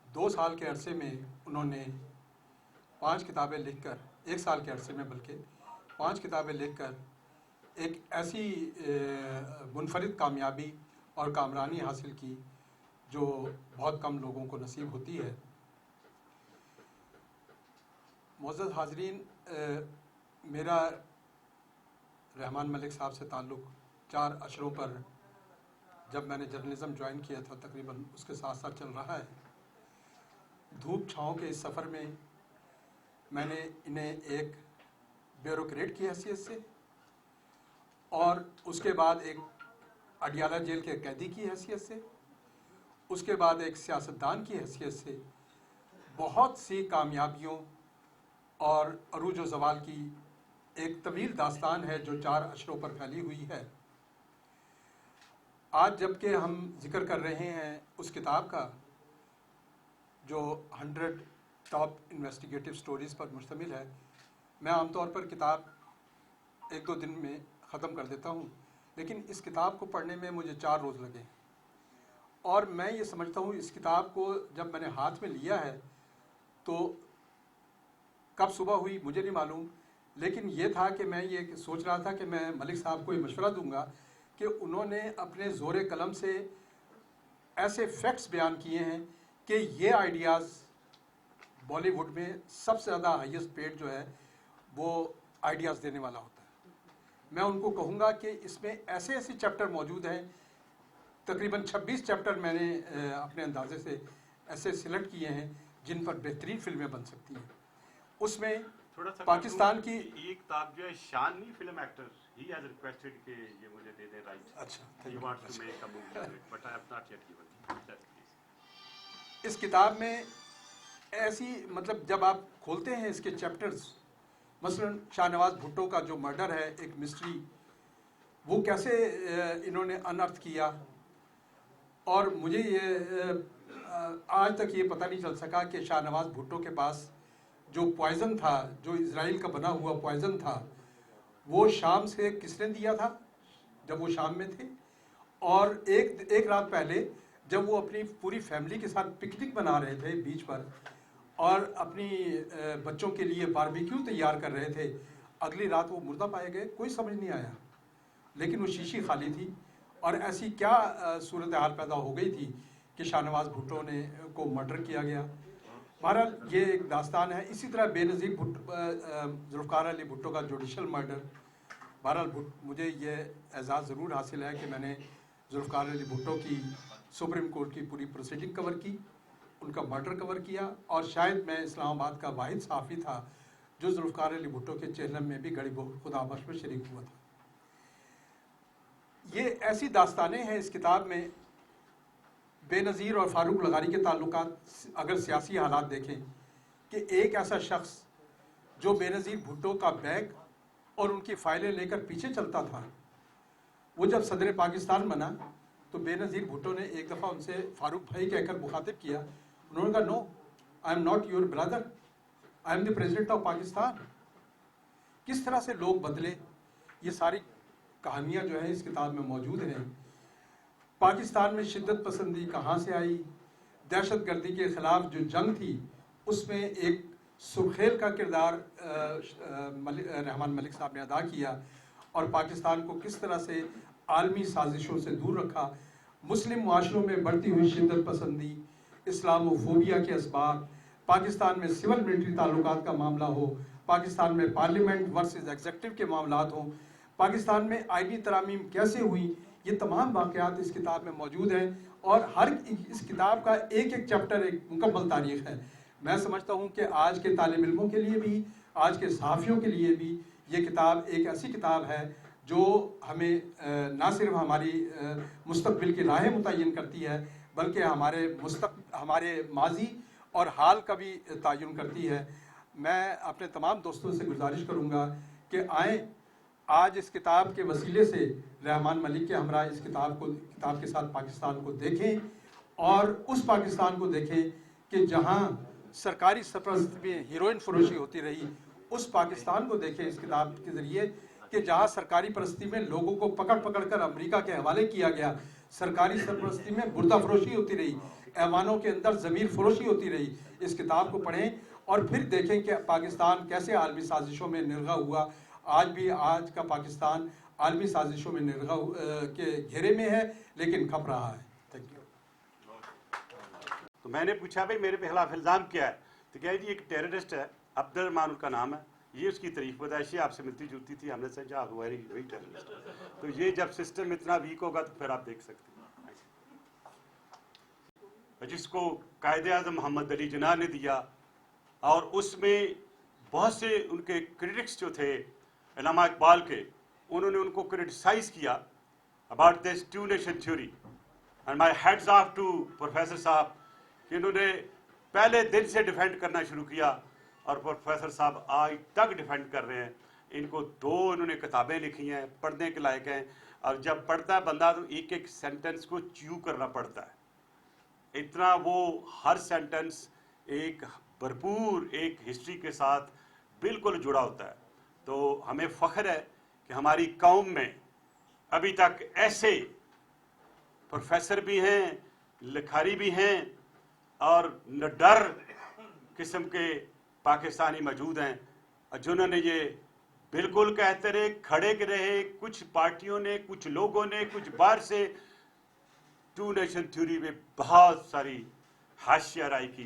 2 سال کے عرصے میں انہوں نے 5 کتابیں لکھ کر، 1 سال کے عرصے میں بلکہ 5 کتابیں لکھ کر ایک ایسی منفرد کامیابی اور کامرانی حاصل کی جو بہت کم لوگوں کو نصیب ہوتی ہے۔ معزز حاضرین، میرا رحمان ملک صاحب سے تعلق 4 اشروں پر جب میں نے جرنلزم جوائن کیا تھا تقریباً اس کے ساتھ ساتھ چل رہا ہے۔ دھوپ چھاؤں کے اس سفر میں میں نے انہیں ایک بیوروکریٹ کی حیثیت سے اور اس کے بعد ایک اڈیالہ جیل کے قیدی کی حیثیت سے، اس کے بعد ایک سیاستدان کی حیثیت سے بہت سی کامیابیوں اور عروج و زوال کی ایک طویل داستان ہے جو 4 اشروں پر پھیلی ہوئی ہے۔ آج جب کہ ہم ذکر کر رہے ہیں اس کتاب کا جو 100 ٹاپ انویسٹیگیٹو سٹوریز پر مشتمل ہے، میں عام طور پر کتاب 1-2 دن میں ختم کر دیتا ہوں، لیکن اس کتاب کو پڑھنے میں مجھے 4 روز لگے، اور میں یہ سمجھتا ہوں اس کتاب کو جب میں نے ہاتھ میں لیا ہے تو کب صبح ہوئی مجھے نہیں معلوم، لیکن یہ تھا کہ میں یہ سوچ رہا تھا کہ میں ملک صاحب کو یہ مشورہ دوں گا کہ انہوں نے اپنے زور قلم سے ایسے فیکٹس بیان کیے ہیں کہ یہ آئیڈیاز بالی ووڈ میں سب سے زیادہ ہائیسٹ پیڈ جو ہے وہ آئیڈیاز دینے والا ہوتا ہے۔ میں ان کو کہوں گا کہ اس میں ایسے چیپٹر موجود ہیں، تقریباً 26 چیپٹر میں نے اپنے اندازے سے ایسے سلیکٹ کیے ہیں جن پر بہترین فلمیں بن سکتی ہیں۔ اس میں پاکستان کی ایک کتاب جو ہے شان نہیں film actor he has requested کہ یہ مجھے دے دیں رائٹ، اچھا he wants to make a movie but I have not yet given. اس کتاب میں ایسی مطلب جب آپ کھولتے ہیں اس کے چیپٹرز، مثلا شاہ نواز بھٹو کا جو مرڈر ہے ایک مسٹری، وہ کیسے انہوں نے انرتھ کیا، اور مجھے یہ آج تک یہ پتہ نہیں چل سکا کہ شاہ نواز بھٹو کے پاس جو پوائزن تھا، جو اسرائیل کا بنا ہوا پوائزن تھا، وہ شام سے کس نے دیا تھا جب وہ شام میں تھے، اور ایک رات پہلے جب وہ اپنی پوری فیملی کے ساتھ پکنک بنا رہے تھے بیچ پر اور اپنی بچوں کے لیے باربیکیو تیار کر رہے تھے، اگلی رات وہ مردہ پائے گئے۔ کوئی سمجھ نہیں آیا، لیکن وہ شیشی خالی تھی، اور ایسی کیا صورتحال پیدا ہو گئی تھی کہ شاہ نواز بھٹو نے کو مرڈر کیا گیا۔ بہرحال یہ ایک داستان ہے۔ اسی طرح بے نظیر ذوالفقار علی بھٹو کا جوڈیشل مرڈر، بہرحال مجھے یہ اعزاز ضرور حاصل ہے کہ میں نے ذوالفقار علی بھٹو کی سپریم کورٹ کی پوری پروسیڈنگ کور کی، ان کا مرڈر کور کیا، اور شاید میں اسلام آباد کا واحد صحافی تھا جو ذوالفقار علی بھٹو کے چہلم میں بھی گڑی خدا بخش میں شریک ہوا تھا۔ یہ ایسی داستانیں ہیں اس کتاب میں۔ بے نظیر اور فاروق لغاری کے تعلقات اگر سیاسی حالات دیکھیں کہ ایک ایسا شخص جو بے نظیر بھٹو کا بیگ اور ان کی فائلیں لے کر پیچھے چلتا تھا، وہ جب صدر پاکستان بنا تو بے نظیر بھٹو نے ایک دفعہ ان سے فاروق بھائی کہہ کر مخاطب کیا، انہوں نے کہا no I am not your brother, I am the president of Pakistan. کس طرح سے لوگ بدلے، یہ ساری کہانیاں جو ہیں اس کتاب میں موجود ہیں۔ پاکستان میں شدت پسندی کہاں سے آئی، دہشت گردی کے خلاف جو جنگ تھی اس میں ایک سرخیل کا کردار رحمان ملک صاحب نے ادا کیا، اور پاکستان کو کس طرح سے عالمی سازشوں سے دور رکھا۔ مسلم معاشروں میں بڑھتی ہوئی شدت پسندی، اسلامو فوبیا کے اسباب، پاکستان میں سول ملٹری تعلقات کا معاملہ ہو، پاکستان میں پارلیمنٹ ورسز ایگزیکٹو کے معاملات ہوں، پاکستان میں آئینی ترامیم کیسے ہوئی، یہ تمام واقعات اس کتاب میں موجود ہیں، اور ہر اس کتاب کا ایک چیپٹر ایک مکمل تاریخ ہے۔ میں سمجھتا ہوں کہ آج کے طالب علموں کے لیے بھی، آج کے صحافیوں کے لیے بھی یہ کتاب ایک ایسی کتاب ہے جو ہمیں نہ صرف ہماری مستقبل کی راہیں متعین کرتی ہے بلکہ ہمارے ماضی اور حال کا بھی تعین کرتی ہے۔ میں اپنے تمام دوستوں سے گزارش کروں گا کہ آئیں آج اس کتاب کے وسیلے سے رحمان ملک کے ہمراہ اس کتاب کے ساتھ پاکستان کو دیکھیں، اور اس پاکستان کو دیکھیں کہ جہاں सरकारी सरपरस्ती में हीरोइन फरोशी होती रही, उस पाकिस्तान को देखें इस किताब के ज़रिए कि जहाँ सरकारी परस्ती में लोगों को पकड़ पकड़ कर अमेरिका के हवाले किया गया, सरकारी सरपरस्ती में बुर्दा फरोशी होती रही, ऐवानों के अंदर ज़मीर फरोशी होती रही। इस किताब को पढ़ें और फिर देखें कि पाकिस्तान कैसे आलमी साजिशों में निर्गा हुआ। आज भी आज का पाकिस्तान आलमी साजिशों में निर्गा के घेरे में है, लेकिन खप रहा है। Thank you. तो मैंने पूछा भाई मेरे पे खिलाफ इल्ज़ाम क्या है, तो कहा जी एक टेररिस्ट है, अब्दुर्रहमान उसका नाम है, ये उसकी तारीफ पैदाइशी आपसे मिलती जुलती थी, हमने समझा आप वही टेररिस्ट है। तो ये जब सिस्टम इतना वीक होगा तो फिर आप देख सकते हैं जिसको कायदे आज़म मोहम्मद अली जिन्ना ने दिया, और उसमें बहुत से उनके क्रिटिक्स जो थे अल्लामा इकबाल के, उन्होंने उनको क्रिटिसाइज़ किया about this two nation theory. And my heads off to professor साहब कि इन्होंने पहले दिन से डिफेंड करना शुरू किया, और प्रोफेसर साहब आज तक डिफेंड कर रहे हैं। इनको 2 इन्होंने किताबें लिखी हैं, पढ़ने के लायक हैं, और जब पढ़ता है बंदा तो एक एक सेंटेंस को च्यू करना पड़ता है, इतना वो हर सेंटेंस एक भरपूर एक हिस्ट्री के साथ बिल्कुल जुड़ा होता है। तो हमें फ़ख्र है कि हमारी कौम में अभी तक ऐसे प्रोफेसर भी हैं, लिखारी भी हैं, और निडर किस्म के पाकिस्तानी मौजूद हैं जिन्होंने ये बिल्कुल कहते रहे, खड़े रहे। कुछ पार्टियों ने, कुछ लोगों ने, कुछ बाहर से टू नेशन थ्योरी में बहुत सारी हाशिया राय की,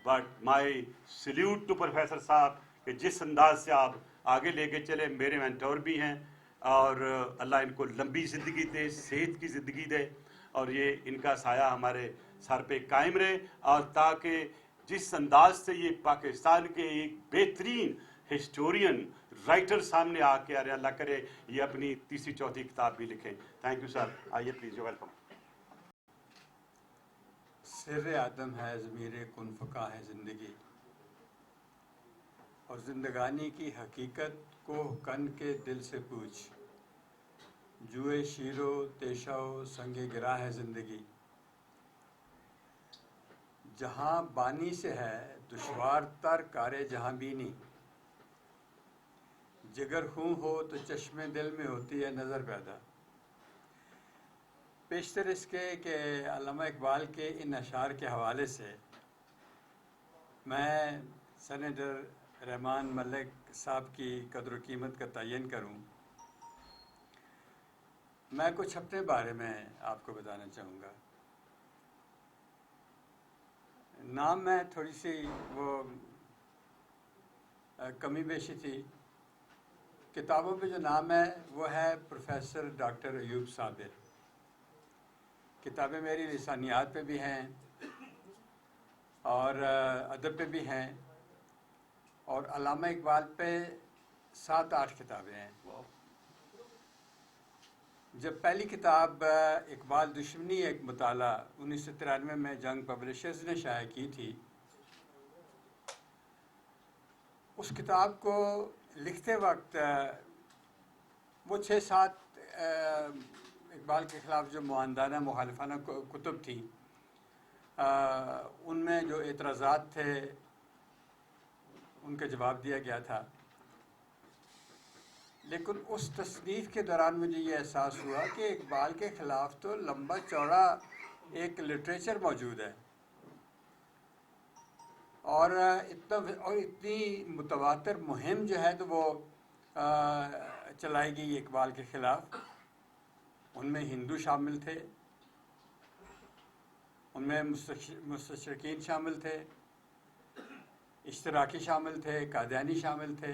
but my salute to professor साहब कि जिस अंदाज से आप आगे लेके चले। मेरे मेंटोर भी हैं, और अल्लाह इनको लंबी ज़िंदगी दे, सेहत की ज़िंदगी दे, और ये इनका साया हमारे सर पे कायम रहे, और ताकि जिस अंदाज से ये पाकिस्तान के एक बेहतरीन हिस्टोरियन राइटर सामने आके आ रहे, अल्लाह करे ये अपनी 3री-4थी किताब भी लिखें। थैंक यू सर, आइए प्लीज़, वेलकम। सिर आदम है ज़मीर कुन फ़का है ज़िंदगी, और ज़िंदगानी की हकीकत को कन के दिल से पूछ, जुए शीरो तेशाओ संगे गिरा है ज़िंदगी। जहाँ बानी से है दुश्वार तर कारे जहाँ बीनी, जिगर खूं हो तो चश्मे दिल में होती है नज़र पैदा। पेशतर इसके कि अल्लामा इकबाल के इन अशार के हवाले से मैं सेनेटर रहमान मलिक साहब की कदर कीमत का तयन करूं, मैं कुछ अपने बारे में आपको बताना चाहूँगा। नाम में थोड़ी सी वो कमी बेशी थी। किताबों पे जो नाम है वो है प्रोफेसर डॉक्टर अयूब साबिर। किताबें मेरी लिसानियात पे भी हैं और अदब पे भी हैं, और अल्लामा इकबाल पे 7-8 किताबें हैं। जब पहली किताब इकबाल दुश्मनी एक मुताला 1993 में जंग पब्लिशर्स ने शाया की थी, उस किताब को लिखते वक्त वो 6-7 इकबाल के ख़िलाफ़ जो मुआंदाना मुखालिफाना कुतुब थी, उनमें जो एतराज़ात थे उनका जवाब दिया गया था। लेकिन उस तसनीफ़ के दौरान मुझे ये एहसास हुआ कि इकबाल के ख़िलाफ़ तो लंबा चौड़ा एक लिटरेचर मौजूद है, और इतनी मुतवातर मुहिम जो है तो वो चलाई गई इकबाल के ख़िलाफ़। उनमें हिंदू शामिल थे, उनमें मुस्तशरिकीन शामिल थे, इश्तराकी शामिल थे, कादियानी शामिल थे,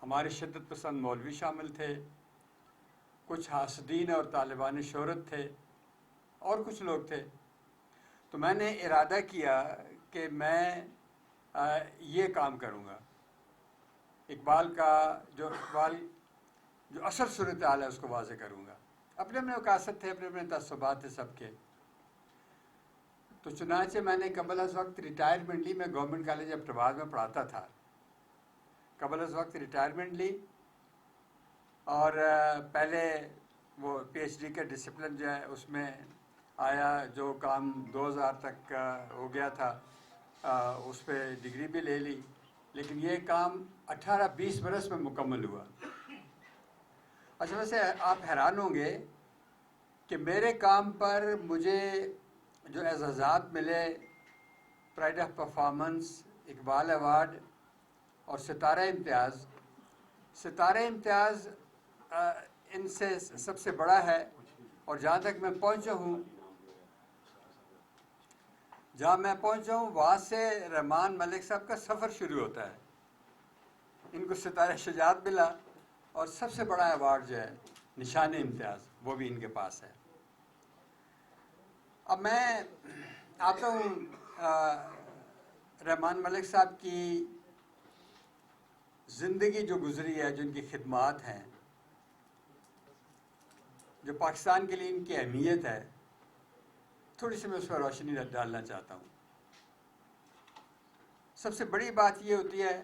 हमारे शिद्दत पसंद मौलवी शामिल थे, कुछ हासदीन और तालिबान शोहरत थे, और कुछ लोग थे। तो मैंने इरादा किया कि मैं ये काम करूँगा। इकबाल का जो असल सूरत हाल है उसको वाज़े करूँगा। अपने अपने औकात थे, अपने अपने तसब्बात थे सबके। तो चुनांचे मैंने कबल अज़ वक्त रिटायरमेंट ली। मैं गवर्नमेंट कॉलेज अब्टाबाद में पढ़ाता था। कबल अज़ वक्त रिटायरमेंट ली, और पहले वो PhD का डिसिप्लिन जो है उसमें आया, जो काम 2000 तक हो गया था। اس پہ ڈگری بھی لے لی، لیکن یہ کام 18-20 برس میں مکمل ہوا۔ اچھا، ویسے آپ حیران ہوں گے کہ میرے کام پر مجھے جو اعزازات ملے، pride of performance, Iqbal award اور ستارہ امتیاز، ستارہ امتیاز ان سے سب سے بڑا ہے، اور جہاں تک میں پہنچا ہوں وہاں سے رحمان ملک صاحب کا سفر شروع ہوتا ہے۔ ان کو ستارہ شجاعت ملا، اور سب سے بڑا ایوارڈ جو ہے نشان امتیاز، وہ بھی ان کے پاس ہے۔ اب میں آتا ہوں رحمان ملک صاحب کی زندگی جو گزری ہے، جو ان کی خدمات ہیں، جو پاکستان کے لیے ان کی اہمیت ہے، تھوڑی سی میں اس پر روشنی ڈالنا چاہتا ہوں۔ سب سے بڑی بات یہ ہوتی ہے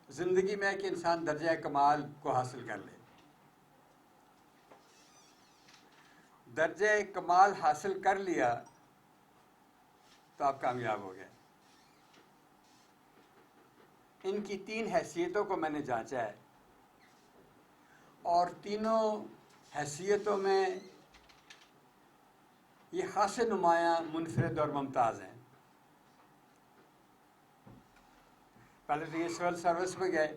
زندگی میں کہ انسان درجہ کمال کو حاصل کر لے۔ درجہ کمال حاصل کر لیا تو آپ کامیاب ہو گئے۔ ان کی 3 حیثیتوں کو میں نے جانچا ہے، اور تینوں حیثیتوں میں یہ خاص نمایاں، منفرد اور ممتاز ہیں۔ پہلے تو یہ سول سروس میں گئے۔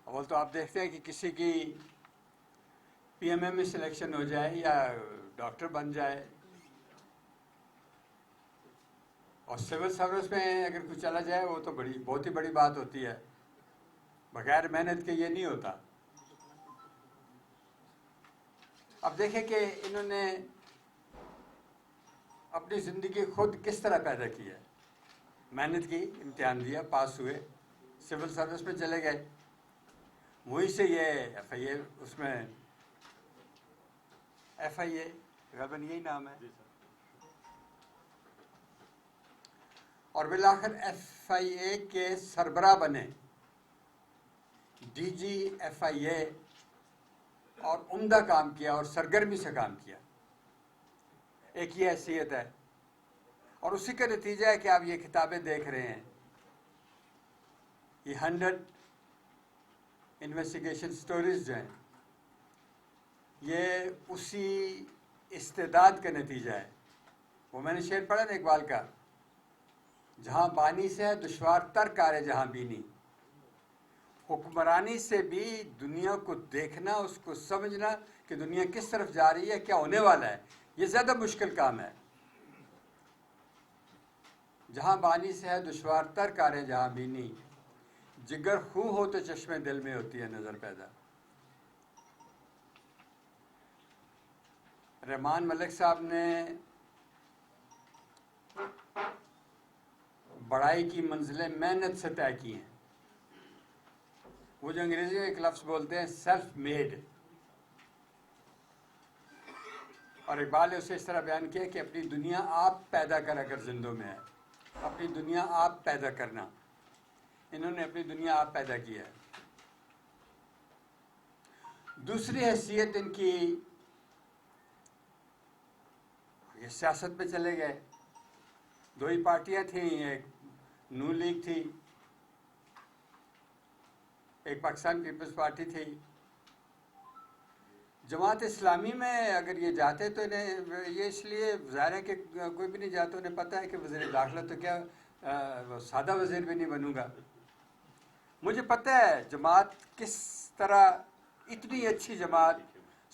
اول تو آپ دیکھتے ہیں کہ کسی کی پی ایم اے میں سلیکشن ہو جائے یا ڈاکٹر بن جائے، اور سول سروس میں اگر کوئی چلا جائے وہ تو بہت ہی بڑی بات ہوتی ہے۔ بغیر محنت کے یہ نہیں ہوتا۔ اب دیکھیں کہ انہوں نے اپنی زندگی خود کس طرح پیدا کی ہے۔ محنت کی، امتحان دیا، پاس ہوئے، سول سروس میں چلے گئے، وہیں سے یہ ایف آئی اے، اس میں ایف آئی اے غالباً یہی نام ہے، اور بالآخر ایف آئی اے کے سربراہ بنے، ڈی جی ایف آئی اے، اور عمدہ کام کیا اور سرگرمی سے کام کیا۔ ایک یہ حیثیت ہے، اور اسی کا نتیجہ ہے کہ آپ یہ کتابیں دیکھ رہے ہیں، یہ 100 انویسٹیگیشن سٹوریز جو ہیں، یہ اسی استعداد کا نتیجہ ہے۔ وہ میں نے شعر پڑھا نا اقبال کا، جہاں بانی سے ہے دشوار تر کار جہاں بینی، حکمرانی سے بھی دنیا کو دیکھنا، اس کو سمجھنا کہ دنیا کس طرف جا رہی ہے، کیا ہونے والا ہے، یہ زیادہ مشکل کام ہے۔ جہاں بانی سے ہے دشوار تر کار جہاں بینی، جگر خوں ہو تو چشمے دل میں ہوتی ہے نظر پیدا۔ رحمان ملک صاحب نے بڑائی کی منزلیں محنت سے طے کی ہیں۔ وہ جو انگریزی میں ایک لفظ بولتے ہیں سیلف میڈ، اور اقبال نے اسے اس طرح بیان کیا کہ اپنی دنیا آپ پیدا کر، اگر زندوں میں ہے اپنی دنیا آپ پیدا کرنا۔ انہوں نے اپنی دنیا آپ پیدا کی ہے۔ دوسری حیثیت ان کی، یہ سیاست میں چلے گئے۔ 2 ہی پارٹیاں تھیں، ایک نون لیگ تھی، ایک پاکستان پیپلز پارٹی تھی۔ جماعت اسلامی میں اگر یہ جاتے تو انہیں یہ اس لیے ظاہر ہے کہ کوئی بھی نہیں جاتا، انہیں پتہ ہے کہ وزیر داخلہ تو کیا سادہ وزیر بھی نہیں بنوں گا۔ مجھے پتہ ہے جماعت کس طرح، اتنی اچھی جماعت،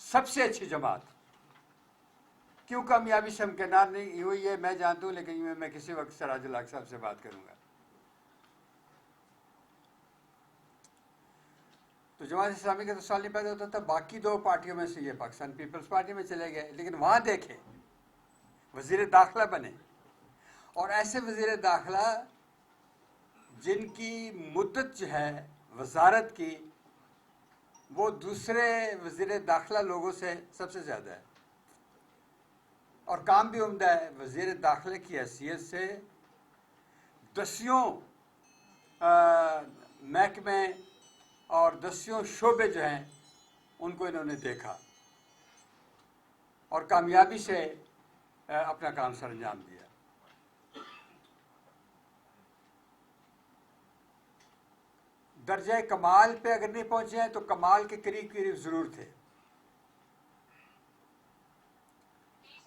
سب سے اچھی جماعت کیوں کامیابی سے ہمکنار نہیں ہوئی ہے میں جانتا ہوں، لیکن میں کسی وقت سراج الحق صاحب سے بات کروں گا۔ تو جماعت اسلامی کا تو سوال نہیں پیدا ہوتا تھا۔ باقی 2 پارٹیوں میں سے یہ پاکستان پیپلز پارٹی میں چلے گئے، لیکن وہاں دیکھیں وزیر داخلہ بنے، اور ایسے وزیر داخلہ جن کی مدت جو ہے وزارت کی وہ دوسرے وزیر داخلہ لوگوں سے سب سے زیادہ ہے، اور کام بھی عمدہ ہے۔ وزیر داخلہ کی حیثیت سے 10 محکمے اور 10 شعبے جو ہیں ان کو انہوں نے دیکھا اور کامیابی سے اپنا کام سر انجام دیا۔ درجہ کمال پہ اگر نہیں پہنچے ہیں تو کمال کے قریب قریب ضرور تھے.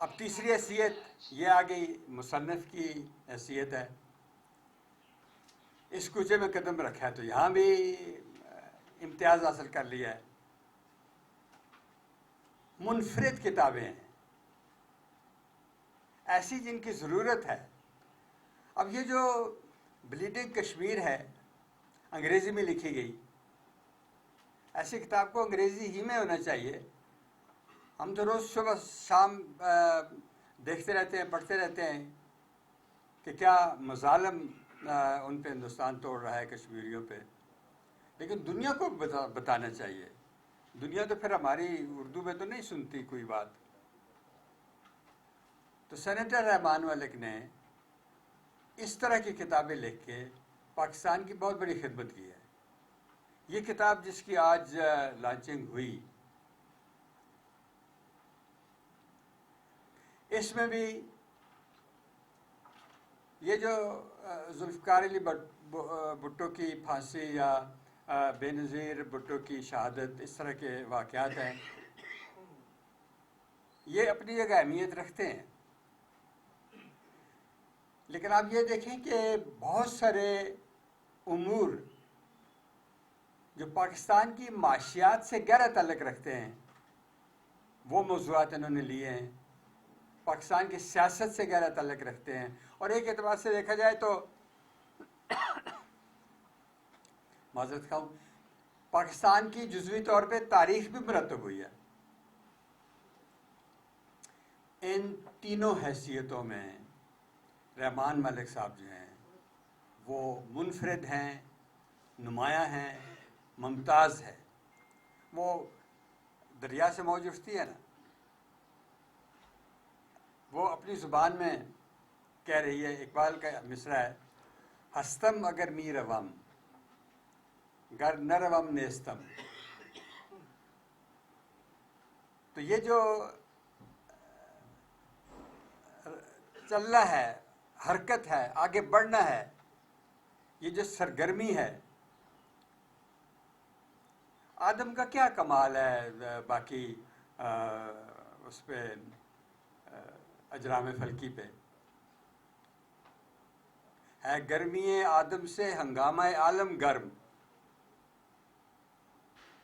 اب تیسری حیثیت یہ آ گئی مصنف کی حیثیت ہے. اس کوچے میں قدم رکھا ہے تو یہاں بھی امتیاز حاصل کر لیا ہے. منفرد کتابیں ہیں ایسی جن کی ضرورت ہے. اب یہ جو بلیڈنگ کشمیر ہے انگریزی میں لکھی گئی، ایسی کتاب کو انگریزی ہی میں ہونا چاہیے. ہم تو روز صبح شام دیکھتے رہتے ہیں، پڑھتے رہتے ہیں کہ کیا مظالم ان پہ ہندوستان توڑ رہا ہے کشمیریوں پہ، لیکن دنیا کو بتانا چاہیے. دنیا تو پھر ہماری اردو میں تو نہیں سنتی کوئی بات. تو سینیٹر رحمان ملک نے اس طرح کی کتابیں لکھ کے پاکستان کی بہت بڑی خدمت کی ہے. یہ کتاب جس کی آج لانچنگ ہوئی، اس میں بھی یہ جو ذوالفقار علی بھٹو کی پھانسی یا بے نظیر بھٹو کی شہادت، اس طرح کے واقعات ہیں، یہ اپنی جگہ اہمیت رکھتے ہیں. لیکن آپ یہ دیکھیں کہ بہت سارے امور جو پاکستان کی معاشیات سے گہرا تعلق رکھتے ہیں وہ موضوعات انہوں نے لیے ہیں. پاکستان کی سیاست سے گہرا تعلق رکھتے ہیں. اور ایک اعتبار سے دیکھا جائے تو معذرت خواہ، پاکستان کی جزوی طور پہ تاریخ بھی مرتب ہوئی ہے. ان تینوں حیثیتوں میں رحمان ملک صاحب جو ہیں وہ منفرد ہیں، نمایاں ہیں، ممتاز ہے. وہ دریا سے موج اٹھتی ہے نا، وہ اپنی زبان میں کہہ رہی ہے. اقبال کا مصرع ہے، ہستم اگر می روم گر نہ روم نیستم. تو یہ جو چلنا ہے، حرکت ہے، آگے بڑھنا ہے، یہ جو سرگرمی ہے، آدم کا کیا کمال ہے باقی اس پہ اجرام فلکی پہ. ہے گرمی آدم سے ہنگامہ عالم گرم،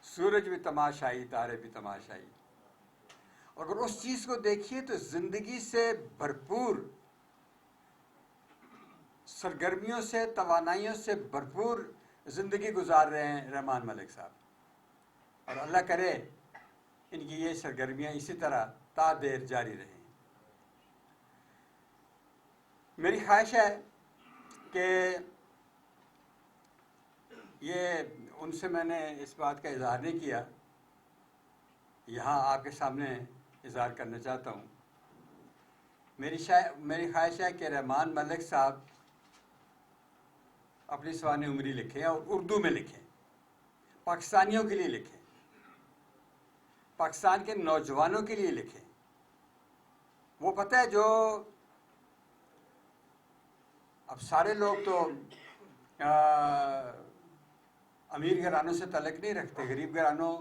سورج بھی تماشائی، تارے بھی تماشائی. اگر اس چیز کو دیکھیے تو زندگی سے بھرپور، سرگرمیوں سے، توانائیوں سے بھرپور زندگی گزار رہے ہیں رحمان ملک صاحب. اور اللہ کرے ان کی یہ سرگرمیاں اسی طرح تا دیر جاری رہیں. میری خواہش ہے کہ یہ ان سے میں نے اس بات کا اظہار نہیں کیا، یہاں آپ کے سامنے اظہار کرنا چاہتا ہوں. میری خواہش ہے کہ رحمان ملک صاحب اپنی سوانح عمری لکھیں اور اردو میں لکھیں، پاکستانیوں کے لیے لکھیں، پاکستان کے نوجوانوں کے لیے لکھیں. وہ پتہ ہے جو اب سارے لوگ تو امیر گھرانوں سے تعلق نہیں رکھتے، غریب گھرانوں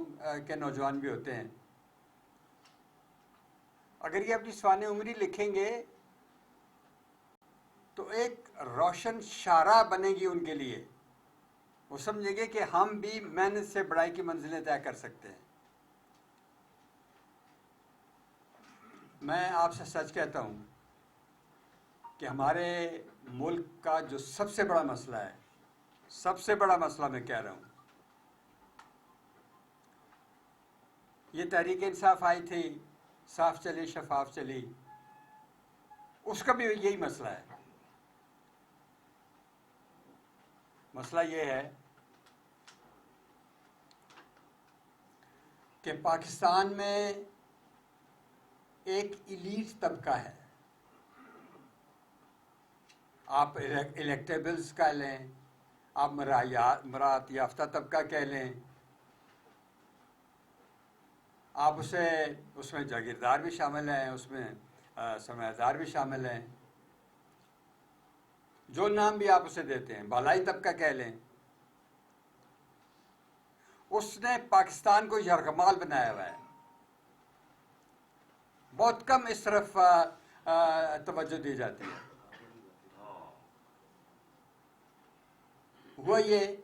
کے نوجوان بھی ہوتے ہیں. اگر یہ اپنی سوانح عمری لکھیں گے تو ایک روشن شارع بنے گی ان کے لیے. وہ سمجھیں گے کہ ہم بھی محنت سے بڑائی کی منزلیں طے کر سکتے ہیں. میں آپ سے سچ کہتا ہوں کہ ہمارے ملک کا جو سب سے بڑا مسئلہ ہے، سب سے بڑا مسئلہ میں کہہ رہا ہوں، یہ تحریک انصاف آئی تھی، صاف چلی شفاف چلی، اس کا بھی یہی مسئلہ ہے. مسئلہ یہ ہے کہ پاکستان میں ایک ایلیٹ طبقہ ہے. آپ الیکٹیبلز کہہ لیں، آپ مراعات یافتہ طبقہ کہہ لیں، آپ اس میں جاگیردار بھی شامل ہیں، اس میں سرمایہ دار بھی شامل ہیں، جو نام بھی آپ اسے دیتے ہیں، بالائی طبقہ کہہ لیں. اس نے پاکستان کو یرغمال بنایا ہوا ہے. بہت کم اس طرف توجہ دی جاتی ہے. وہ یہ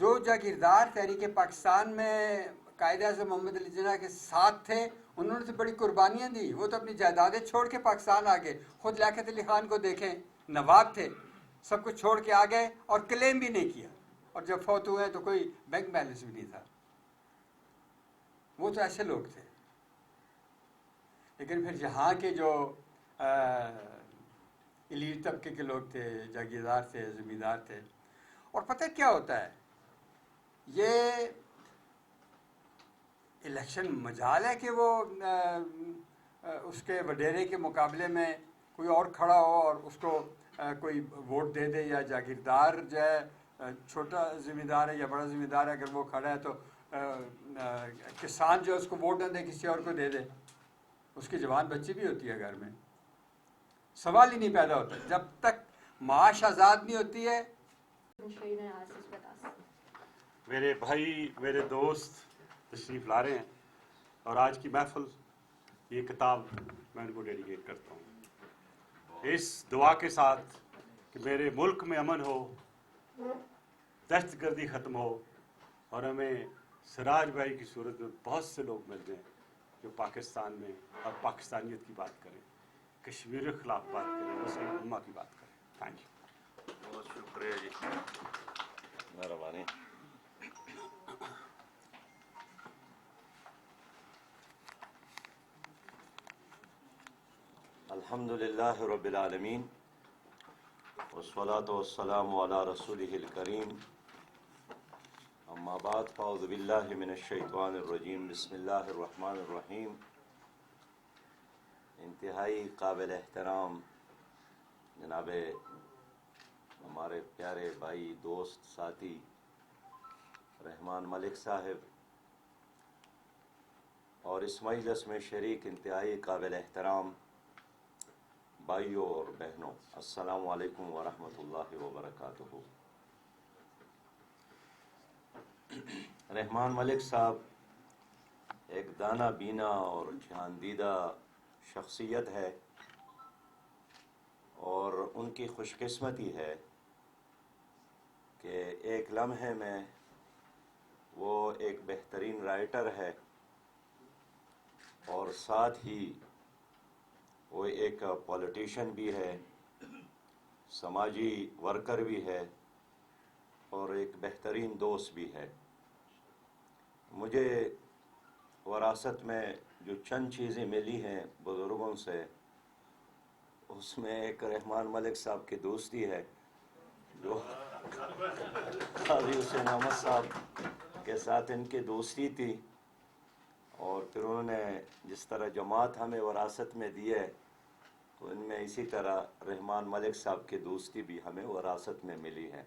جو جاگیردار تحریک پاکستان میں قائد اعظم محمد علی جناح کے ساتھ تھے، انہوں نے تو بڑی قربانیاں دی. وہ تو اپنی جائیدادیں چھوڑ کے پاکستان آ گئے. خود لیاقت علی خان کو دیکھیں، نواب تھے، سب کچھ چھوڑ کے آ گئے اور کلیم بھی نہیں کیا. اور جب فوت ہوئے تو کوئی بینک بیلنس بھی نہیں تھا. وہ تو ایسے لوگ تھے. لیکن پھر یہاں کے جو ایلیٹ طبقے کے لوگ تھے، جاگیردار تھے، زمیندار تھے. اور پتہ کیا ہوتا ہے، یہ الیکشن مجال ہے کہ وہ اس کے وڈیرے کے مقابلے میں کوئی اور کھڑا ہو اور اس کو کوئی ووٹ دے دے، یا جاگیردار جو ہے چھوٹا زمیندار ہے یا بڑا زمیندار ہے، اگر وہ کھڑا ہے تو کسان جو اس کو ووٹ نہ دے، کسی اور کو دے دے. اس کی جوان بچی بھی ہوتی ہے گھر میں. سوال ہی نہیں پیدا ہوتا جب تک معاش آزاد نہیں ہوتی ہے. میرے بھائی، میرے دوست تشریف لا رہے ہیں، اور آج کی محفل یہ کتاب میں ان کو ڈیڈیکیٹ کرتا ہوں اس دعا کے ساتھ کہ میرے ملک میں امن ہو، دہشت گردی ختم ہو، اور ہمیں سراج بھائی کی صورت میں بہت سے لوگ مل جائیں جو پاکستان میں اور پاکستانیت کی بات کریں، کشمیر کے خلاف بات کریں، مسلم امہ کی بات کریں. Thank you. بہت شکریہ جی، مہربانی. الحمد للہ رب العالمین، والصلاة والسلام علی رسولہ الکریم. اما بعد، فاعوذ باللہ من الشیطان الرجیم. بسم اللہ الرحمن الرحیم. انتہائی قابل احترام جناب ہمارے پیارے بھائی، دوست، ساتھی رحمان ملک صاحب، اور اس مجلس میں شریک انتہائی قابل احترام بھائیوں اور بہنوں، السلام علیکم ورحمۃ اللہ وبرکاتہ. رحمان ملک صاحب ایک دانہ بینا اور جہاندیدہ شخصیت ہے، اور ان کی خوش قسمتی ہے کہ ایک لمحے میں وہ ایک بہترین رائٹر ہے، اور ساتھ ہی وہ ایک پولیٹیشین بھی ہے، سماجی ورکر بھی ہے، اور ایک بہترین دوست بھی ہے. مجھے وراثت میں جو چند چیزیں ملی ہیں بزرگوں سے، اس میں ایک رحمان ملک صاحب کی دوستی ہے، جو قاضی حسین احمد صاحب کے ساتھ ان کی دوستی تھی، اور پھر انہوں نے جس طرح جماعت ہمیں وراثت میں دی ہے، تو ان میں اسی طرح رحمان ملک صاحب کی دوستی بھی ہمیں وراثت میں ملی ہے.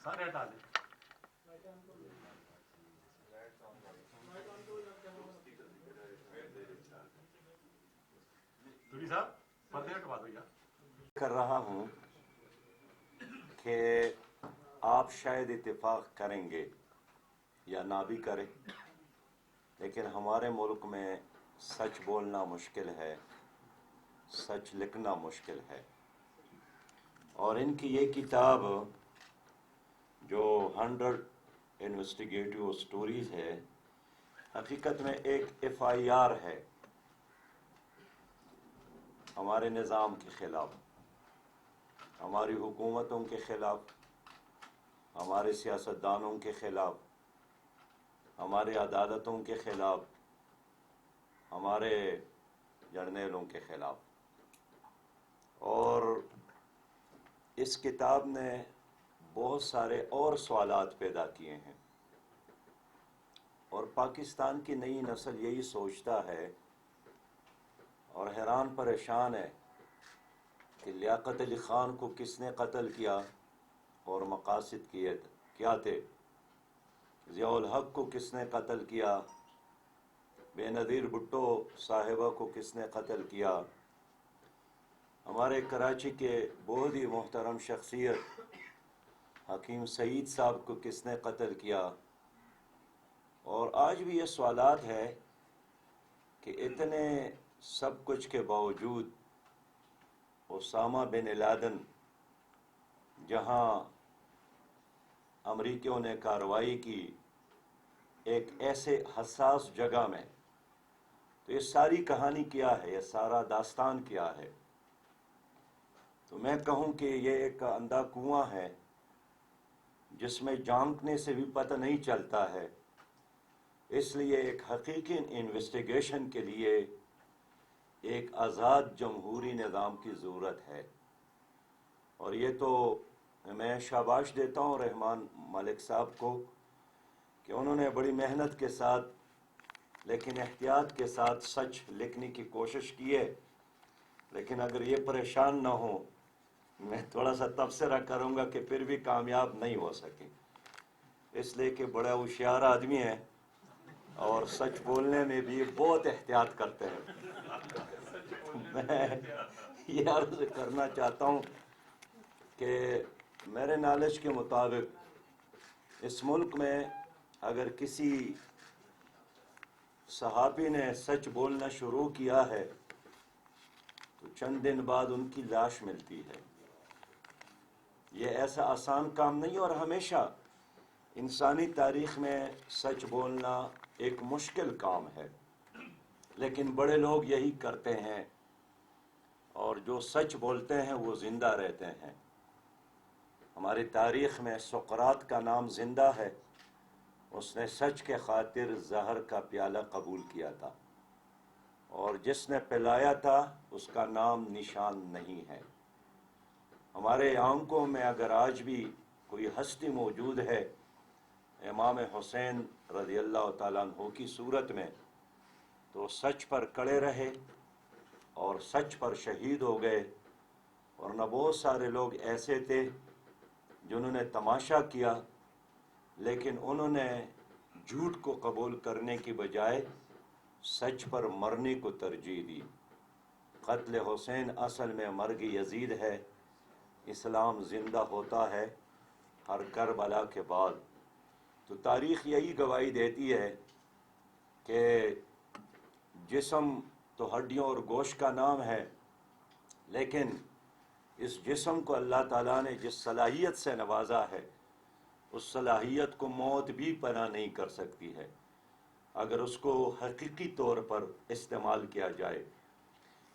سارے ہٹا دیں. صاحب پردے ہٹوا دو یار. کر رہا ہوں کہ آپ شاید اتفاق کریں گے یا نہ بھی کریں، لیکن ہمارے ملک میں سچ بولنا مشکل ہے، سچ لکھنا مشکل ہے. اور ان کی یہ کتاب جو 100 انویسٹیگیٹو سٹوریز ہے، حقیقت میں ایک FIR ہے ہمارے نظام کے خلاف، ہماری حکومتوں کے خلاف، ہمارے سیاستدانوں کے خلاف، ہمارے عدالتوں کے خلاف، ہمارے جرنیلوں کے خلاف. اور اس کتاب نے بہت سارے اور سوالات پیدا کیے ہیں، اور پاکستان کی نئی نسل یہی سوچتا ہے اور حیران پریشان ہے کہ لیاقت علی خان کو کس نے قتل کیا اور مقاصد کیا تھے، ضیاء الحق کو کس نے قتل کیا، बेनज़ीर भुट्टो साहिबा को किसने कत्ल किया, हमारे कराची के बहुत ही मोहतरम शख्सियत हकीम सईद साहब को किसने कत्ल किया। और आज भी ये सवालात है कि इतने सब कुछ के बावजूद उसामा बिन लादेन जहाँ अमरीकियों ने कार्रवाई की एक ऐसे हसास जगह में, तो ये सारी कहानी क्या है, ये सारा दास्तान क्या है। तो मैं कहूँ कि ये एक अंधा कुआं है जिसमें झांकने से भी पता नहीं चलता है। इसलिए एक हकीकी इन्वेस्टिगेशन के लिए एक आज़ाद जमहूरी निज़ाम की ज़रूरत है। और ये तो मैं शाबाश देता हूँ रहमान मलिक साहब को कि उन्होंने बड़ी मेहनत के साथ लेकिन एहतियात के साथ सच लिखने की कोशिश की है। लेकिन अगर ये परेशान ना हो, मैं थोड़ा सा तबसरा करूँगा कि फिर भी कामयाब नहीं हो सके, इसलिए कि बड़ा होशियार आदमी है और सच बोलने में भी बहुत एहतियात करते हैं। मैं ये अर्ज़ करना चाहता हूँ कि मेरे नॉलेज के मुताबिक इस मुल्क में अगर किसी सहाबी ने सच बोलना शुरू किया है तो चंद दिन बाद उनकी लाश मिलती है। ये ऐसा आसान काम नहीं, और हमेशा इंसानी तारीख़ में सच बोलना एक मुश्किल काम है, लेकिन बड़े लोग यही करते हैं और जो सच बोलते हैं वो ज़िंदा रहते हैं। हमारी तारीख़ में सुक़रात का नाम ज़िंदा है, उसने सच के खातिर जहर का प्याला कबूल किया था और जिसने पिलाया था उसका नाम निशान नहीं है। हमारे आंखों में अगर आज भी कोई हस्ती मौजूद है इमाम हुसैन रज़ी अल्लाह ताला अन्हु की सूरत में, तो सच पर कड़े रहे और सच पर शहीद हो गए। और न बहुत सारे लोग ऐसे थे जिन्होंने तमाशा किया, लेकिन उन्होंने झूठ को कबूल करने की बजाय सच पर मरने को तरजीह दी। क़त्ल हुसैन असल में मर्ग यजीद है। इस्लाम ज़िंदा होता है हर करबला के बाद। तो तारीख़ यही गवाही देती है कि जिस्म तो हड्डियों और गोश्त का नाम है, लेकिन इस जिस्म को अल्लाह ताला ने जिस सलाहियत से नवाजा है, उस सलाहियत को मौत भी पनाह नहीं कर सकती है अगर उसको हकीकी तौर पर इस्तेमाल किया जाए।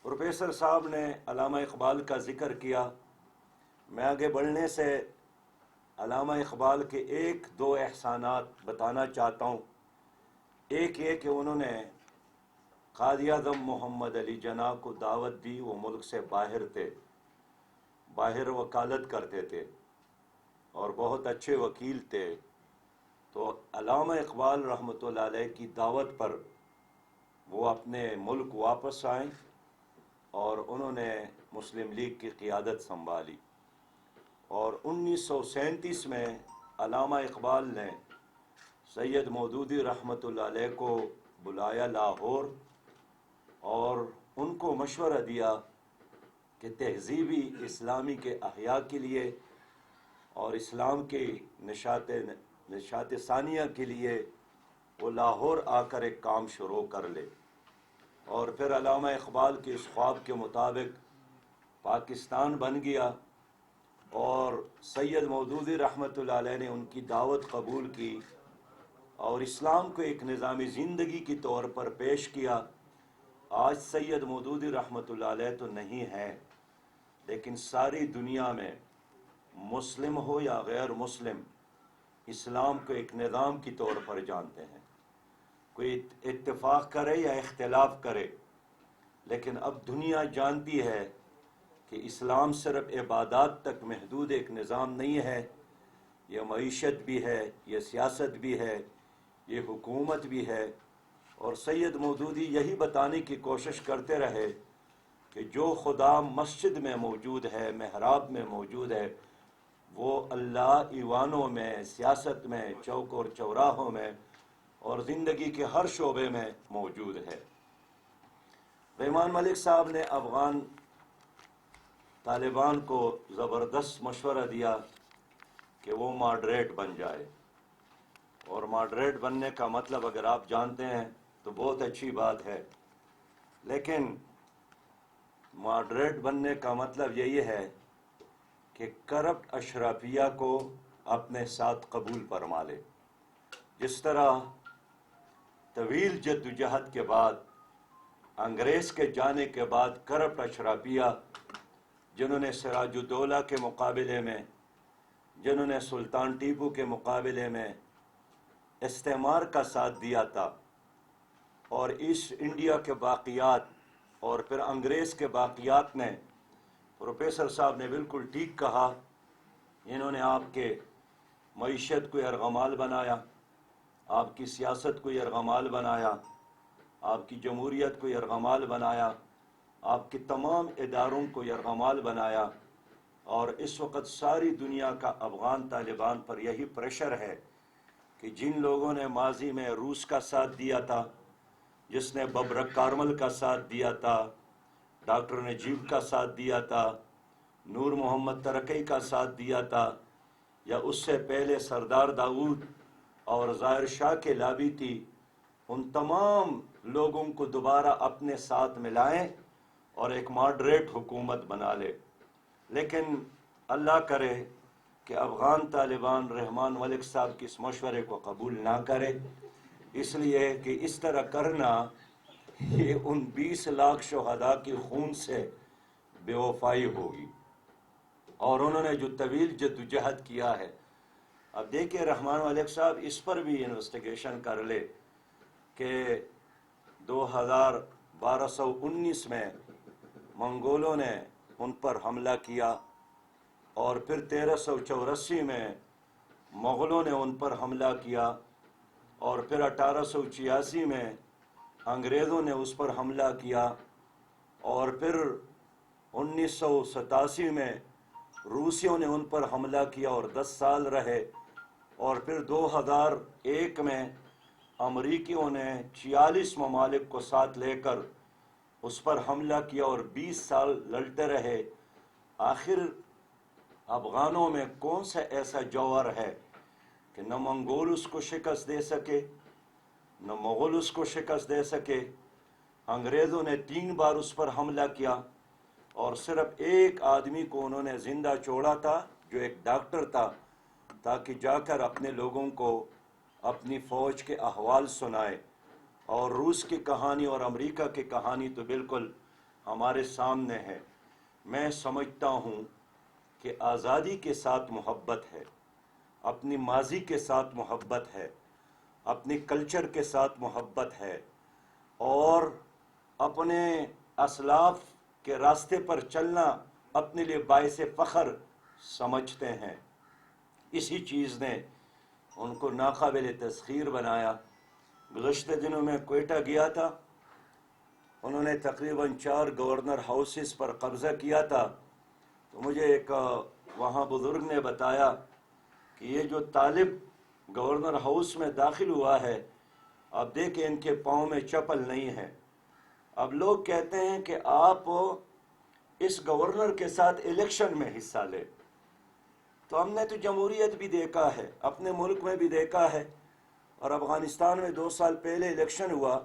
प्रोफेसर साहब ने अल्लामा इक़बाल का ज़िक्र किया। मैं आगे बढ़ने से अल्लामा इक़बाल के एक दो एहसानात बताना चाहता हूँ। एक ये कि उन्होंने क़ादी आज़म मोहम्मद अली जिन्ना को दावत दी। वो मुल्क से बाहर थे, बाहर वकालत करते थे और बहुत अच्छे वकील थे। तो अल्लामा इक़बाल रहमतुल्लाह अलैह की दावत पर वो अपने मुल्क वापस आए और उन्होंने मुस्लिम लीग की क़ियादत संभाली। और 1937 में अल्लामा इक़बाल ने सैयद मौदूदी रहमतुल्लाह अलैह को बुलाया लाहौर और उनको मशवरा दिया कि तहज़ीबी इस्लामी के अहया के लिए और इस्लाम के निशात सानिया के लिए वो लाहौर आकर एक काम शुरू कर ले। और फिर अल्लामा इक़बाल के इस ख्वाब के मुताबिक पाकिस्तान बन गया और सैयद मौदूदी रहमतुल्लाह अलैह ने उनकी दावत कबूल की और इस्लाम को एक निज़ामी ज़िंदगी के तौर पर पेश किया। आज सैयद मौदूदी रहमतुल्लाह अलैह तो नहीं है, लेकिन सारी दुनिया में मुस्लिम हो या गैर मुस्लिम इस्लाम को एक निज़ाम की तौर पर जानते हैं। कोई इत्तेफाक करे या इख्तिलाफ करे, लेकिन अब दुनिया जानती है कि इस्लाम सिर्फ इबादत तक महदूद एक निज़ाम नहीं है। ये मईशत भी है, ये सियासत भी है, ये हुकूमत भी है। और सैयद मौदूदी यही बताने की कोशिश करते रहे कि जो खुदा मस्जिद में मौजूद है, महराब में मौजूद है, वो अल्लाह ईवानों में, सियासत में, चौक और चौराहों में اور زندگی کے ہر شعبے میں موجود ہے۔ رحمان ملک صاحب نے افغان طالبان کو زبردست مشورہ دیا کہ وہ ماڈریٹ بن جائے، اور ماڈریٹ بننے کا مطلب اگر آپ جانتے ہیں تو بہت اچھی بات ہے، لیکن ماڈریٹ بننے کا مطلب یہی ہے کہ کرپٹ اشرافیہ کو اپنے ساتھ قبول فرما لے۔ جس طرح طویل جدوجہد کے بعد انگریز کے جانے کے بعد کرپٹ اشرافیہ جنہوں نے سراج الدولہ کے مقابلے میں، جنہوں نے سلطان ٹیپو کے مقابلے میں استعمار کا ساتھ دیا تھا، اور ایسٹ انڈیا کے باقیات اور پھر انگریز کے باقیات نے، پروفیسر صاحب نے بالکل ٹھیک کہا، انہوں نے آپ کے معیشت کو یرغمال بنایا، آپ کی سیاست کو یرغمال بنایا، آپ کی جمہوریت کو یرغمال بنایا، آپ کے تمام اداروں کو یرغمال بنایا، اور اس وقت ساری دنیا کا افغان طالبان پر یہی پریشر ہے کہ جن لوگوں نے ماضی میں روس کا ساتھ دیا تھا، جس نے ببرک کارمل کا ساتھ دیا تھا، ڈاکٹر نجیب کا ساتھ دیا تھا، نور محمد ترکی کا ساتھ دیا تھا، یا اس سے پہلے سردار داؤد اور ظاہر شاہ کے لابی تھی، ان تمام لوگوں کو دوبارہ اپنے ساتھ ملائیں اور ایک ماڈریٹ حکومت بنا لے۔ لیکن اللہ کرے کہ افغان طالبان رحمان ملک صاحب کے اس مشورے کو قبول نہ کرے، اس لیے کہ اس طرح کرنا یہ ان 20 لاکھ شہداء کی خون سے بے وفائی ہوگی، اور انہوں نے جو طویل جدوجہد کیا ہے۔ اب دیکھیے رحمان ملک صاحب اس پر بھی انویسٹیگیشن کر لے کہ 1219 میں منگولوں نے ان پر حملہ کیا، اور پھر 1384 میں مغلوں نے ان پر حملہ کیا، اور پھر 1886 میں انگریزوں نے اس پر حملہ کیا، اور پھر 1987 میں روسیوں نے ان پر حملہ کیا اور 10 سال رہے، اور پھر 2001 میں امریکیوں نے 46 ممالک کو ساتھ لے کر اس پر حملہ کیا اور 20 سال لڑتے رہے۔ آخر افغانوں میں کون سا ایسا جوہر ہے کہ نہ منگول اس کو شکست دے سکے، نہ مغل اس کو شکست دے سکے؟ انگریزوں نے 3 بار اس پر حملہ کیا، اور صرف ایک آدمی کو انہوں نے زندہ چھوڑا تھا جو ایک ڈاکٹر تھا، تاکہ جا کر اپنے لوگوں کو اپنی فوج کے احوال سنائے۔ اور روس کی کہانی اور امریکہ کی کہانی تو بالکل ہمارے سامنے ہے۔ میں سمجھتا ہوں کہ آزادی کے ساتھ محبت ہے، اپنی ماضی کے ساتھ محبت ہے، اپنی کلچر کے ساتھ محبت ہے، اور اپنے اسلاف کے راستے پر چلنا اپنے لیے باعث فخر سمجھتے ہیں۔ اسی چیز نے ان کو ناقابل تسخیر بنایا۔ گزشتہ دنوں میں کوئٹہ گیا تھا، انہوں نے تقریباً 4 گورنر ہاؤسز پر قبضہ کیا تھا، تو مجھے ایک وہاں بزرگ نے بتایا کہ یہ جو طالب گورنر ہاؤس میں داخل ہوا ہے، اب دیکھیں ان کے پاؤں میں چپل نہیں ہے۔ اب لوگ کہتے ہیں کہ آپ اس گورنر کے ساتھ الیکشن میں حصہ لیں، تو ہم نے تو جمہوریت بھی دیکھا ہے، اپنے ملک میں بھی دیکھا ہے، اور افغانستان میں 2 سال پہلے الیکشن ہوا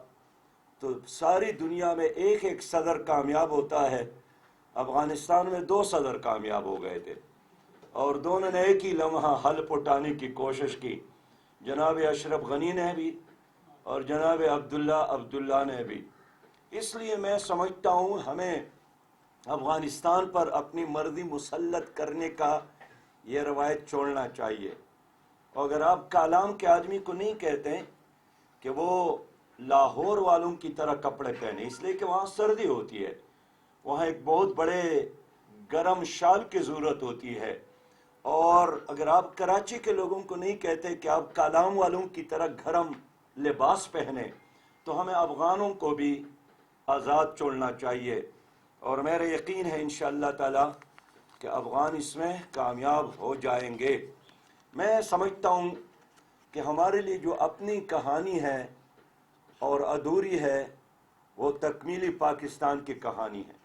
تو ساری دنیا میں ایک صدر کامیاب ہوتا ہے، افغانستان میں 2 صدر کامیاب ہو گئے تھے، اور دونوں نے ایک ہی لمحہ حلف اٹھانے کی کوشش کی، جناب اشرف غنی نے بھی اور جناب عبداللہ نے بھی۔ اس لیے میں سمجھتا ہوں ہمیں افغانستان پر اپنی مرضی مسلط کرنے کا یہ روایت چھوڑنا چاہیے۔ اگر آپ کالام کے آدمی کو نہیں کہتے کہ وہ لاہور والوں کی طرح کپڑے پہنے، اس لیے کہ وہاں سردی ہوتی ہے، وہاں ایک بہت بڑے گرم شال کی ضرورت ہوتی ہے، اور اگر آپ کراچی کے لوگوں کو نہیں کہتے کہ آپ کالام والوں کی طرح گرم لباس پہنے، تو ہمیں افغانوں کو بھی آزاد چھوڑنا چاہیے، اور میرا یقین ہے انشاءاللہ تعالی کہ افغان اس میں کامیاب ہو جائیں گے۔ میں سمجھتا ہوں کہ ہمارے لیے جو اپنی کہانی ہے اور ادھوری ہے وہ تکمیلی پاکستان کی کہانی ہے،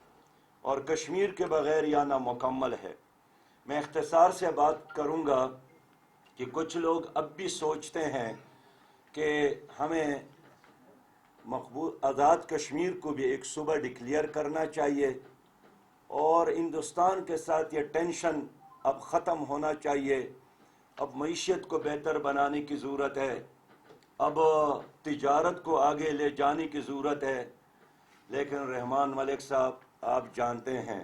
اور کشمیر کے بغیر یہ نامکمل ہے۔ میں اختصار سے بات کروں گا کہ کچھ لوگ اب بھی سوچتے ہیں کہ ہمیں مقبول آزاد کشمیر کو بھی ایک صوبہ ڈکلیئر کرنا چاہیے، اور ہندوستان کے ساتھ یہ ٹینشن اب ختم ہونا چاہیے، اب معیشت کو بہتر بنانے کی ضرورت ہے، اب تجارت کو آگے لے جانے کی ضرورت ہے۔ لیکن رحمان ملک صاحب، آپ جانتے ہیں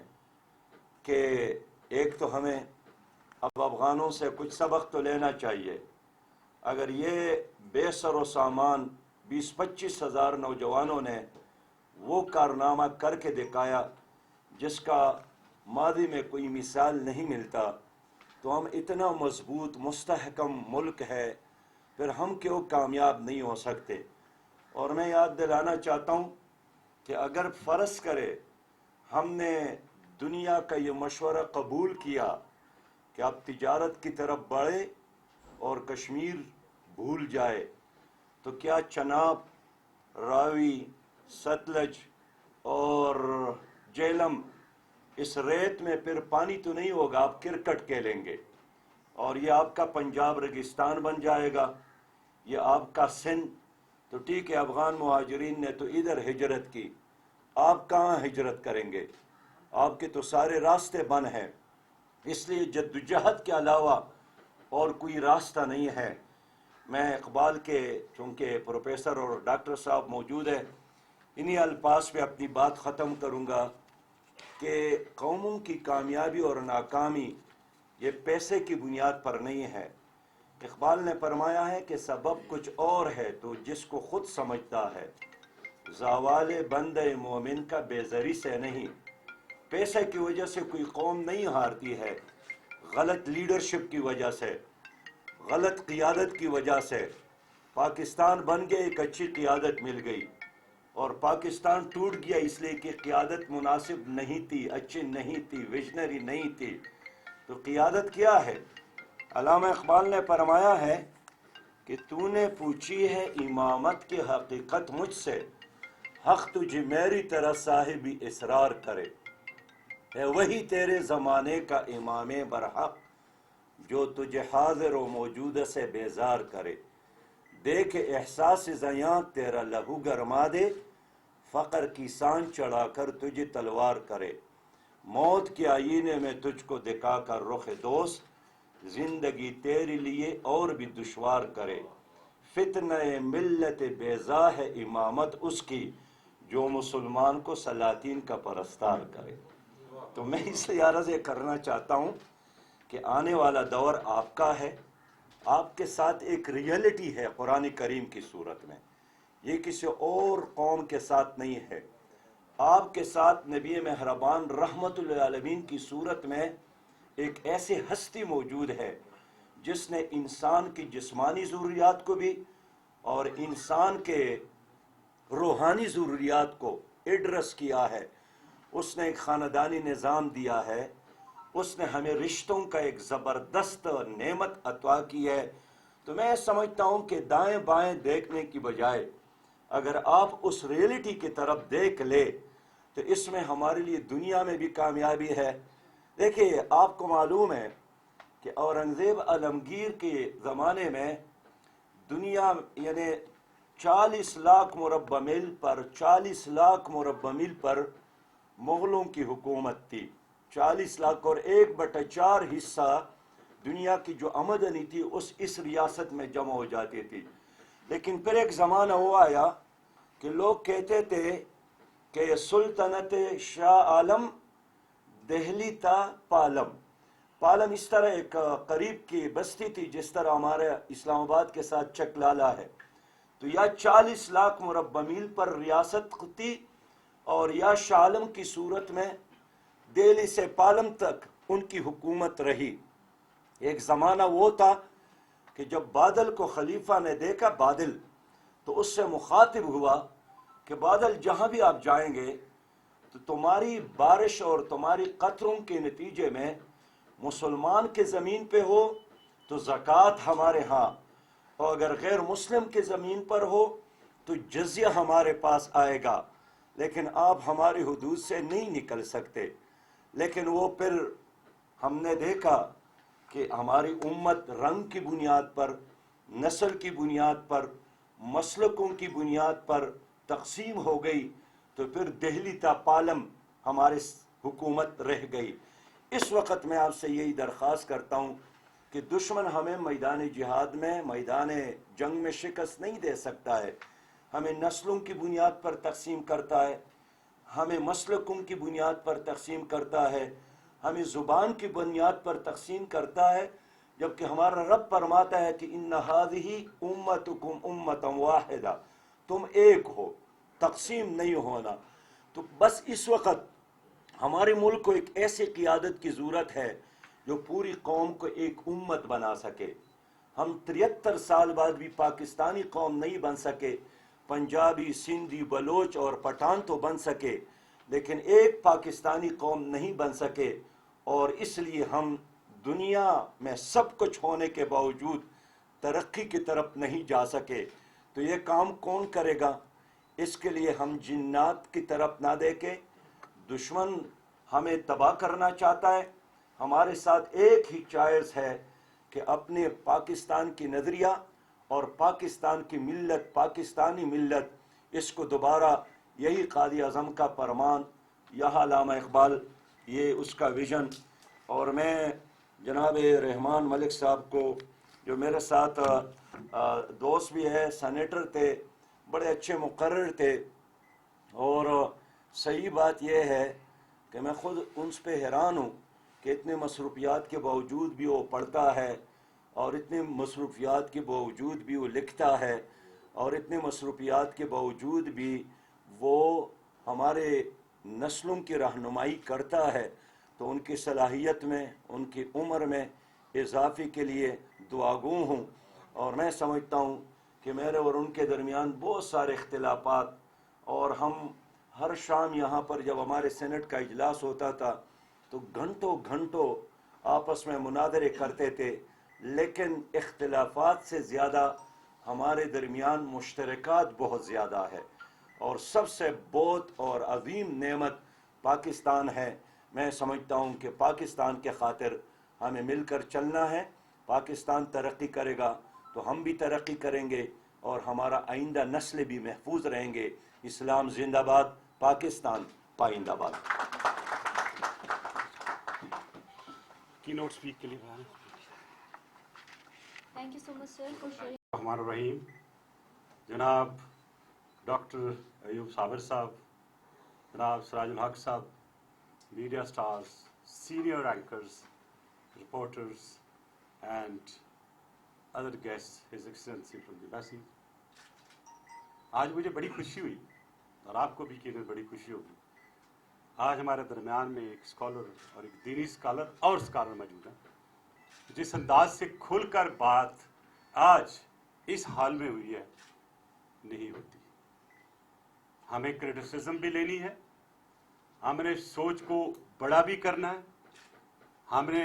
کہ ایک تو ہمیں اب افغانوں سے کچھ سبق تو لینا چاہیے۔ اگر یہ بے سر و سامان 20-25 ہزار نوجوانوں نے وہ کارنامہ کر کے دکھایا جس کا ماضی میں کوئی مثال نہیں ملتا، تو ہم اتنا مضبوط مستحکم ملک ہے، پھر ہم کیوں کامیاب نہیں ہو سکتے؟ اور میں یاد دلانا چاہتا ہوں کہ اگر فرض کرے ہم نے دنیا کا یہ مشورہ قبول کیا کہ آپ تجارت کی طرف بڑھے اور کشمیر بھول جائے، تو کیا چناب، راوی، ستلج اور جہلم اس ریت میں پھر پانی تو نہیں ہوگا، آپ کرکٹ کھیلیں گے، اور یہ آپ کا پنجاب ریگستان بن جائے گا، یہ آپ کا سندھ۔ تو ٹھیک ہے، افغان مہاجرین نے تو ادھر ہجرت کی، آپ کہاں ہجرت کریں گے؟ آپ کے تو سارے راستے بند ہیں۔ اس لیے جدوجہد کے علاوہ اور کوئی راستہ نہیں ہے۔ میں اقبال کے، چونکہ پروفیسر اور ڈاکٹر صاحب موجود ہیں، انہی الفاظ پہ اپنی بات ختم کروں گا کہ قوموں کی کامیابی اور ناکامی یہ پیسے کی بنیاد پر نہیں ہے۔ اقبال نے فرمایا ہے کہ سبب کچھ اور ہے تو جس کو خود سمجھتا ہے، زوال بندہ مومن کا بے زری سے نہیں۔ پیسے کی وجہ سے کوئی قوم نہیں ہارتی ہے، غلط لیڈرشپ کی وجہ سے، غلط قیادت کی وجہ سے۔ پاکستان بن گیا، ایک اچھی قیادت مل گئی، اور پاکستان ٹوٹ گیا اس لیے کہ قیادت مناسب نہیں تھی، اچھی نہیں تھی، ویژنری نہیں تھی۔ تو قیادت کیا ہے؟ علامہ اقبال نے فرمایا ہے کہ تو نے پوچھی ہے امامت کی حقیقت مجھ سے، حق تجھ میری طرح صاحب اسرار کرے، ہے وہی تیرے زمانے کا امام برحق جو تجھے حاضر و موجود سے بیزار کرے، دیکھ احساس زیاں تیرا لہو گرما دے، فقر کی سان چڑھا کر تجھے تلوار کرے، موت کے آئینے میں تجھ کو دکھا کر رخ دوست، زندگی تیرے لیے اور بھی دشوار کرے، فتنہ ملت بیضا ہے امامت اس کی جو مسلمان کو سلاطین کا پرستار کرے۔ تو میں اس لیے عرض یہ کرنا چاہتا ہوں کہ آنے والا دور آپ کا ہے، آپ کے ساتھ ایک ریئلٹی ہے قرآن کریم کی صورت میں، یہ کسی اور قوم کے ساتھ نہیں ہے۔ آپ کے ساتھ نبی مہربان رحمت للعالمین کی صورت میں ایک ایسی ہستی موجود ہے جس نے انسان کی جسمانی ضروریات کو بھی اور انسان کے روحانی ضروریات کو ایڈریس کیا ہے۔ اس نے ایک خاندانی نظام دیا ہے، اس نے ہمیں رشتوں کا ایک زبردست نعمت عطا کی ہے۔ تو میں سمجھتا ہوں کہ دائیں بائیں دیکھنے کی بجائے اگر آپ اس ریئلٹی کی طرف دیکھ لے تو اس میں ہمارے لیے دنیا میں بھی کامیابی ہے۔ دیکھیے، آپ کو معلوم ہے کہ اورنگزیب عالمگیر کے زمانے میں دنیا یعنی 40 لاکھ مربع میل پر 40 لاکھ مربع میل پر مغلوں کی حکومت تھی، 40 لاکھ، اور 1/4 حصہ دنیا کی جو آمدنی تھی اس ریاست میں جمع ہو جاتی تھی۔ لیکن پھر ایک زمانہ وہ آیا کہ لوگ کہتے تھے کہ سلطنت شاہ عالم دہلی تا پالم۔ پالم اس طرح ایک قریب کی بستی تھی جس طرح ہمارے اسلام آباد کے ساتھ چکلالا ہے۔ تو یا 40 لاکھ مربع میل پر ریاست تھی، اور یا شاہ عالم کی صورت میں دہلی سے پالم تک ان کی حکومت رہی۔ ایک زمانہ وہ تھا کہ جب بادل کو خلیفہ نے دیکھا، بادل، تو اس سے مخاطب ہوا کہ بادل جہاں بھی آپ جائیں گے تو تمہاری بارش اور تمہاری قطروں کے نتیجے میں مسلمان کے زمین پہ ہو تو زکوٰۃ ہمارے ہاں، اور اگر غیر مسلم کی زمین پر ہو تو جزیہ ہمارے پاس آئے گا، لیکن آپ ہماری حدود سے نہیں نکل سکتے۔ لیکن وہ پھر ہم نے دیکھا کہ ہماری امت رنگ کی بنیاد پر، نسل کی بنیاد پر، مسلکوں کی بنیاد پر تقسیم ہو گئی، تو پھر دہلی تا پالم ہماری حکومت رہ گئی۔ اس وقت میں آپ سے یہی درخواست کرتا ہوں کہ دشمن ہمیں میدان جہاد میں، میدان جنگ میں شکست نہیں دے سکتا ہے۔ ہمیں نسلوں کی بنیاد پر تقسیم کرتا ہے، ہمیں مسلکوں کی بنیاد پر تقسیم کرتا ہے، ہمیں زبان کی بنیاد پر تقسیم کرتا ہے، جبکہ ہمارا رب فرماتا ہے کہ ان ھذہ امتکم امۃ واحدہ، تم ایک ہو، تقسیم نہیں ہونا۔ تو بس اس وقت ہمارے ملک کو ایک ایسی قیادت کی ضرورت ہے جو پوری قوم کو ایک امت بنا سکے۔ ہم 73 سال بعد بھی پاکستانی قوم نہیں بن سکے، پنجابی، سندھی، بلوچ اور پٹھان تو بن سکے، لیکن ایک پاکستانی قوم نہیں بن سکے، اور اس لیے ہم دنیا میں سب کچھ ہونے کے باوجود ترقی کی طرف نہیں جا سکے۔ تو یہ کام کون کرے گا؟ اس کے لیے ہم جنات کی طرف نہ دیکھیں۔ دشمن ہمیں تباہ کرنا چاہتا ہے، ہمارے ساتھ ایک ہی چوائس ہے کہ اپنے پاکستان کی نظریہ اور پاکستان کی ملت، پاکستانی ملت، اس کو دوبارہ، یہی قائد اعظم کا فرمان، یہ علامہ اقبال، یہ اس کا ویژن۔ اور میں جناب رحمان ملک صاحب کو، جو میرے ساتھ دوست بھی ہے، سینیٹر تھے، بڑے اچھے مقرر تھے، اور صحیح بات یہ ہے کہ میں خود ان پہ حیران ہوں کہ اتنے مصروفیات کے باوجود بھی وہ پڑھتا ہے، اور اتنے مصروفیات کے باوجود بھی وہ لکھتا ہے، اور اتنے مصروفیات کے باوجود بھی وہ ہمارے نسلوں کی رہنمائی کرتا ہے۔ تو ان کی صلاحیت میں، ان کی عمر میں اضافے کے لیے دعاگو ہوں، اور میں سمجھتا ہوں کہ میرے اور ان کے درمیان بہت سارے اختلافات، اور ہم ہر شام یہاں پر جب ہمارے سینٹ کا اجلاس ہوتا تھا تو گھنٹوں گھنٹوں آپس میں مناظرے کرتے تھے، لیکن اختلافات سے زیادہ ہمارے درمیان مشترکات بہت زیادہ ہے، اور سب سے بہت اور عظیم نعمت پاکستان ہے۔ میں سمجھتا ہوں کہ پاکستان کے خاطر ہمیں مل کر چلنا ہے۔ پاکستان ترقی کرے گا تو ہم بھی ترقی کریں گے، اور ہمارا آئندہ نسل بھی محفوظ رہیں گے۔ اسلام زندہ باد، پاکستان پائندہ باد۔ کی نوٹ اسپیک کے لیے Thank you so much, sir, for sharing. الرحمن الرحیم، جناب ڈاکٹر ایوب صابر صاحب، جناب سراج الحق صاحب، media stars, senior anchors, reporters and other guest, his excellency from the embassy. آج مجھے بڑی خوشی ہوئی، اور آپ کو بھی یقیناً بڑی خوشی ہوگی، آج ہمارے درمیان میں ایک اسکالر اور ایک دینی اسکالر اور اسکالر موجود ہیں۔ جس انداز سے کھل کر بات آج اس حال میں ہوئی ہے، نہیں ہوتی۔ ہمیں کرٹیسزم بھی لینی ہے، ہم نے سوچ کو بڑا بھی کرنا ہے، ہم نے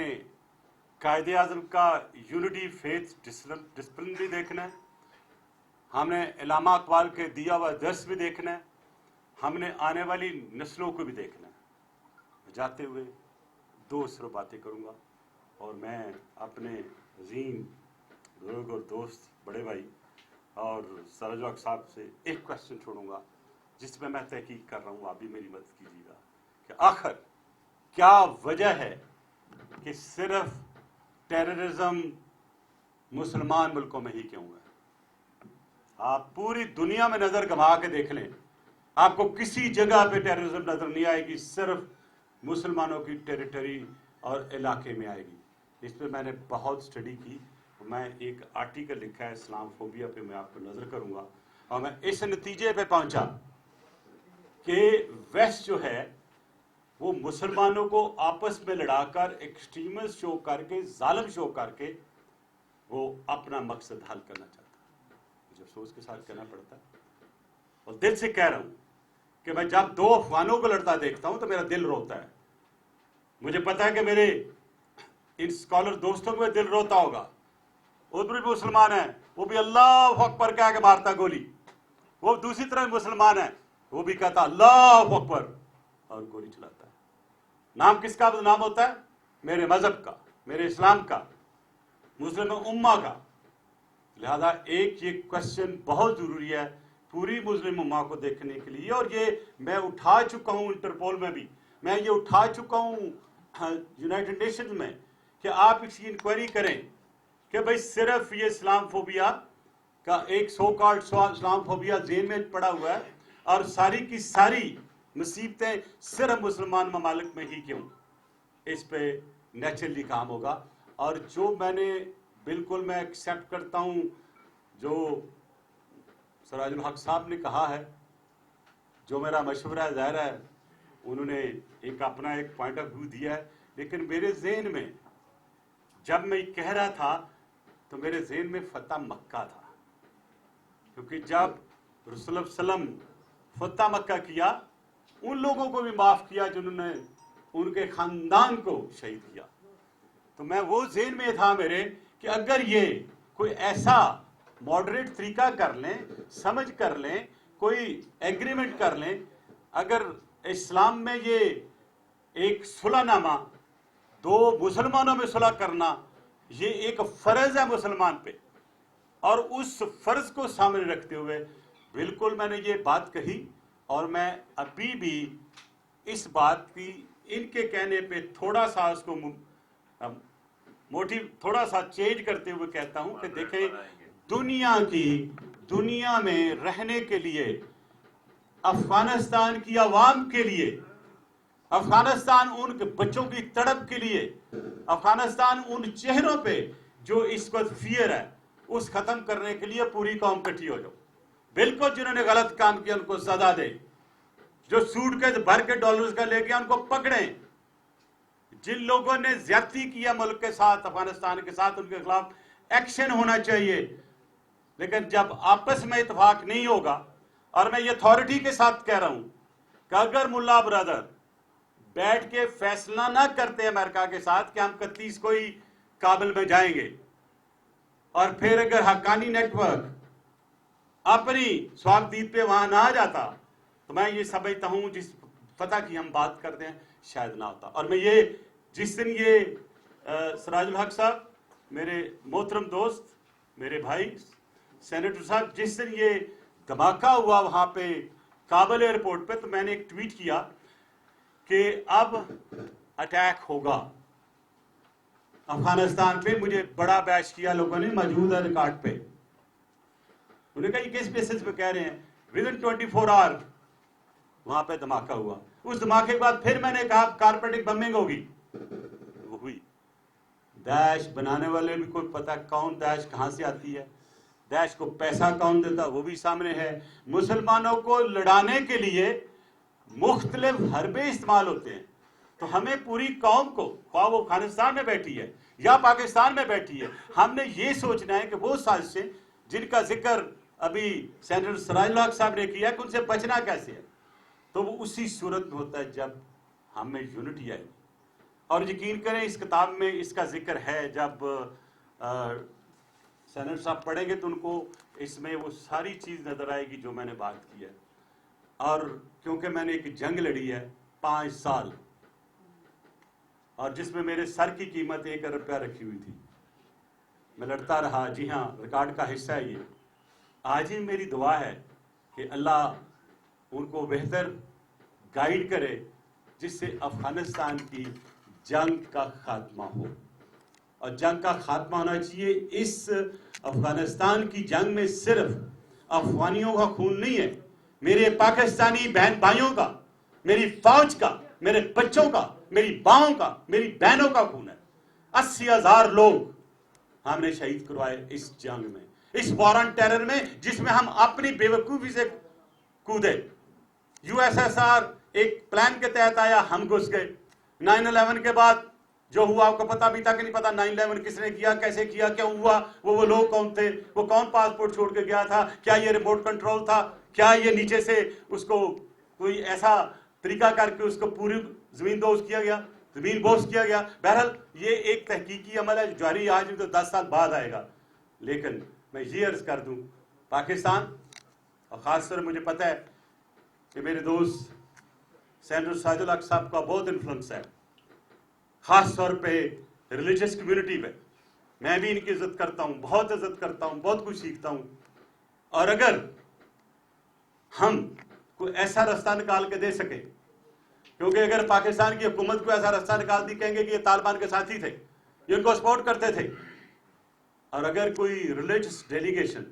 قائد اعظم کا یونٹی فیتھ ڈسپلن بھی دیکھنا ہے، ہم نے علامہ اقبال کے دیا ہوا درس بھی دیکھنا ہے، ہم نے آنے والی نسلوں کو بھی دیکھنا ہے۔ جاتے ہوئے دو صرف باتیں کروں گا، اور میں اپنے عظیم بزرگ اور دوست بڑے بھائی اور سراج الحق صاحب سے ایک کوشچن چھوڑوں گا، جس میں تحقیق کر رہا ہوں، آپ بھی میری مدد کیجیے گا کہ آخر کیا وجہ ہے کہ صرف ٹیررزم مسلمان ملکوں میں ہی کیوں ہے؟ آپ پوری دنیا میں نظر گھما کے دیکھ لیں، آپ کو کسی جگہ پہ ٹیررزم نظر نہیں آئے گی، صرف مسلمانوں کی ٹیریٹری اور علاقے میں آئے گی۔ اس پہ میں نے بہت اسٹڈی کی، میں ایک آرٹیکل لکھا ہے اسلام فوبیا پہ، میں آپ کو نظر کروں گا، اور میں اس نتیجے پہ پہنچا کہ ویسٹ جو ہے وہ مسلمانوں کو آپس میں لڑا کر، ایکسٹریمسٹ شو کر کے، ظالم شو کر کے وہ اپنا مقصد حل کرنا چاہتا ہے۔ مجھے افسوس کے ساتھ کہنا پڑتا ہے، اور دل سے کہہ رہا ہوں کہ میں جب دو افغانوں کو لڑتا دیکھتا ہوں تو میرا دل روتا ہے۔ مجھے پتا ہے کہ میرے ان اسکالر دوستوں کو دل روتا ہوگا، ادھر بھی مسلمان ہیں، वो भी अल्लाह अकबर कह के मारता गोली। वो दूसरी तरफ मुसलमान है, वो भी कहता अल्लाह अकबर और गोली चलाता है। नाम किसका बदनाम होता है? मेरे मजहब का, मेरे इस्लाम का, मुस्लिम उम्मा का। लिहाजा एक ये क्वेश्चन बहुत जरूरी है पूरी मुस्लिम उम्मा को देखने के लिए, और ये मैं उठा चुका हूँ इंटरपोल में भी, मैं ये उठा चुका हूँ यूनाइटेड नेशंस में, कि आप इसकी इंक्वायरी करें कि भाई सिर्फ ये इस्लामफोबिया का एक सो कॉल्ड इस्लामफोबिया जेन में पड़ा हुआ है, और सारी की सारी मुसीबतें सिर्फ मुसलमान ममालिक में ही क्यों? इस पे नेचुरली काम होगा। और जो मैंने बिल्कुल मैं एक्सेप्ट करता हूँ जो सराजुल हक साहब ने कहा है, जो मेरा मशवरा ज़ाहिर है उन्होंने एक अपना एक पॉइंट ऑफ व्यू दिया है, लेकिन मेरे जहन में जब मैं कह रहा था तो मेरे जहन में फतह मक्का था, क्योंकि जब रसूल सल्लम फतह मक्का किया, उन लोगों को भी माफ़ किया जिन्होंने उनके ख़ानदान को शहीद किया। तो मैं वो जहन में था मेरे कि अगर ये कोई ऐसा मॉडरेट तरीका कर लें, समझ कर लें, कोई एग्रीमेंट कर लें, अगर इस्लाम में ये एक सुलहनामा, दो मुसलमानों में सुलह करना, ये एक फ़र्ज़ है मुसलमान पे, और उस फ़र्ज़ को सामने रखते हुए बिल्कुल मैंने ये बात कही, और मैं अभी भी इस बात की इनके कहने पे थोड़ा सा उसको मोटिव थोड़ा सा चेंज करते हुए कहता हूं कि देखें, दुनिया में रहने के लिए, अफगानिस्तान की आवाम के लिए, अफगानिस्तान उन बच्चों की तड़प के लिए, अफगानिस्तान उन चेहरों पे जो इस वक्त फियर है, उस खत्म करने के लिए पूरी कौम इकट्ठी हो जाओ। बिल्कुल जिन्होंने गलत काम किया उनको सजा दे, जो सूटकेस भर के डॉलर्स का ले गया उनको पकड़ें, जिन लोगों ने ज्यादती किया मुल्क के साथ, अफगानिस्तान के साथ, उनके खिलाफ एक्शन होना चाहिए। लेकिन जब आपस में इत्तेफाक नहीं होगा, और मैं ये अथॉरिटी के साथ कह रहा हूं कि अगर मुल्ला ब्रदर बैठ के फैसला ना करते अमेरिका के साथ कि हम 31 को ही काबुल में जाएंगे, और फिर अगर हक्कानी नेटवर्क अपनी स्वागदीद पे वहां ना आ जाता, तो मैं ये समझता हूं जिस फतह की हम बात करते हैं शायद ना होता। और मैं ये जिस दिन ये सराजुल हक साहब, मेरे मोहतरम दोस्त, मेरे भाई सेनेटर साहब, जिस दिन ये धमाका हुआ वहां पे काबुल एयरपोर्ट पे, तो मैंने एक ट्वीट किया कि अब अटैक होगा अफगानिस्तान पे। मुझे बड़ा बैश किया लोगों ने, मौजूद है रिकॉर्ड पे। उन्होंने कहा ये किस बेसिस पे कह रहे हैं? विद इन 24 आवर वहां पे धमाका हुआ। उस धमाके के बाद फिर मैंने कहा कारपेटिक बमिंग होगी, वो हुई। दाइश बनाने वाले भी कोई पता कौन, दाइश कहां से आती है, दाइश को पैसा कौन देता, वो भी सामने है। मुसलमानों को लड़ाने के लिए मुख्तलिफ हरबे इस्तेमाल होते हैं। तो हमें पूरी कौम को, ख्वाह वो अफगानिस्तान में बैठी है या पाकिस्तान में बैठी है, हमने ये सोचना है कि वो साजिशें जिनका जिक्र अभी सेनेटर सराजुल हक साहब ने किया कि उनसे बचना कैसे है, तो वो उसी सूरत में होता है जब हमें यूनिटी आएगी। और यकीन करें इस किताब में इसका जिक्र है, जब सेनेटर साहब पढ़ेंगे तो उनको इसमें वो सारी चीज़ नज़र आएगी जो मैंने बात की है। और क्योंकि मैंने एक जंग लड़ी है 5 साल, और जिसमें मेरे सर की कीमत 1 अरब रुपया रखी हुई थी, मैं लड़ता रहा। जी हाँ, रिकॉर्ड का हिस्सा है ये। आज ही मेरी दुआ है कि अल्लाह उनको बेहतर गाइड करे, जिससे अफगानिस्तान की जंग का खात्मा हो। और जंग का खात्मा होना चाहिए। इस अफगानिस्तान की जंग में सिर्फ अफगानियों का खून नहीं है, मेरे पाकिस्तानी बहन भाइयों का, मेरी फौज का, मेरे बच्चों का, मेरी माँओं का, मेरी बहनों का खून है। 80,000 लोग हमने शहीद करवाए इस जंग में, इस वॉर ऑन टेरर में, जिसमें हम अपनी बेवकूफ़ी से कूदे। यूएसएसआर एक प्लान के तहत आया, हम घुस गए। 9/11 के बाद जो हुआ आपको पता भी तक नहीं पता 9/11 किसने किया, कैसे किया, क्यों हुआ, वो लोग कौन थे, वो कौन पासपोर्ट छोड़ के गया था, क्या ये रिमोट कंट्रोल था, क्या ये नीचे से उसको कोई ऐसा तरीका करके उसको पूरी जमीन दोस्त किया गया, जमीन बोस किया गया। बहरहाल ये एक तहकीकी अमल है जारी, आज भी तो 10 साल बाद आएगा। लेकिन मैं ये अर्ज कर दूं, पाकिस्तान और ख़ासतौर मुझे पता है कि मेरे दोस्त सेनेटर साजिद हक साहब का बहुत इन्फ्लुएंस है, ख़ास तौर पे रिलीजियस कम्युनिटी पे। मैं भी इनकी इज्जत करता हूँ, बहुत इज्जत करता हूँ, बहुत कुछ सीखता हूँ। और अगर हम कोई ऐसा रास्ता निकाल के दे सके, क्योंकि अगर पाकिस्तान की हुकूमत को ऐसा रास्ता निकाल दी, कहेंगे कि ये तालिबान के साथी थे, ये उनको सपोर्ट करते थे। और अगर कोई रिलीजियस डेलीगेशन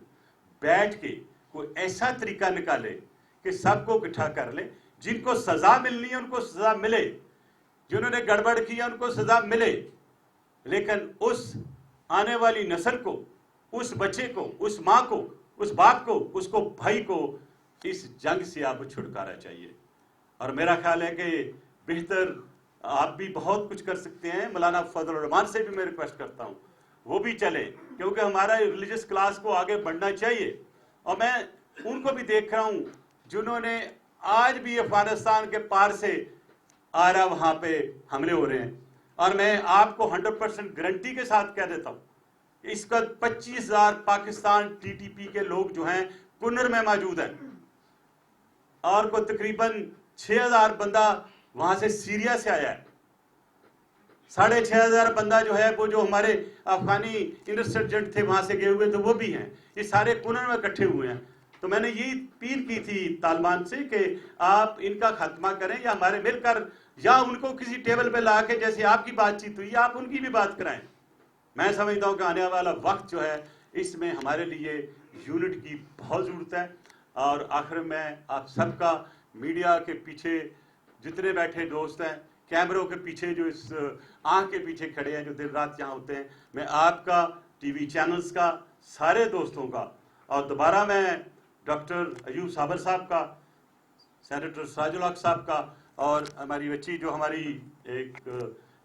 बैठ के कोई ऐसा तरीका निकाले कि सबको इकट्ठा कर ले, जिनको सजा मिलनी है उनको सजा मिले, जिन्होंने गड़बड़ किया उनको सजा मिले, लेकिन उस आने वाली नस्ल को, उस बच्चे को, उस माँ को, उस बाप को, उसको भाई को इस जंग से आप छुटकारा चाहिए। और मेरा ख्याल है कि बेहतर आप भी बहुत कुछ कर सकते हैं। मौलाना फजल रहमान से भी मैं रिक्वेस्ट करता हूँ वो भी चले, क्योंकि हमारा रिलीजियस क्लास को आगे बढ़ना चाहिए। और मैं उनको भी देख रहा हूँ जिन्होंने आज भी अफगानिस्तान के पार से आ रहा वहाँ पे हमले हो रहे हैं। और मैं आपको 100% गारंटी के साथ कह देता हूँ, इस वक्त 25,000 पाकिस्तान टीटीपी के लोग जो हैं कुन्नर में मौजूद हैं, और को तकरीबन 6,000 बंदा वहां से सीरिया से आया है। 6,500 बंदा जो है वो जो हमारे अफगानी इंसर्जेंट थे वहां से गए हुए, तो वो भी हैं। ये सारे कुन्नर में इकट्ठे हुए हैं। तो मैंने यही अपील की थी तालिबान से कि आप इनका खात्मा करें, या हमारे मिलकर, या उनको किसी टेबल पे ला के, जैसे आपकी बातचीत हुई, आप उनकी भी बात कराएं। मैं समझता हूँ कि आने वाला वक्त जो है इसमें हमारे लिए यूनिट की बहुत ज़रूरत है। और आखिर में आप सबका, मीडिया के पीछे जितने बैठे दोस्त हैं, कैमरों के पीछे जो इस आँख के पीछे खड़े हैं, जो दिन रात यहाँ होते हैं, मैं आपका, टीवी चैनल्स का, सारे दोस्तों का, और दोबारा मैं डॉक्टर अयूब साबर साहब का, सेनेटर साजिद हक साहब का, और हमारी बच्ची जो हमारी एक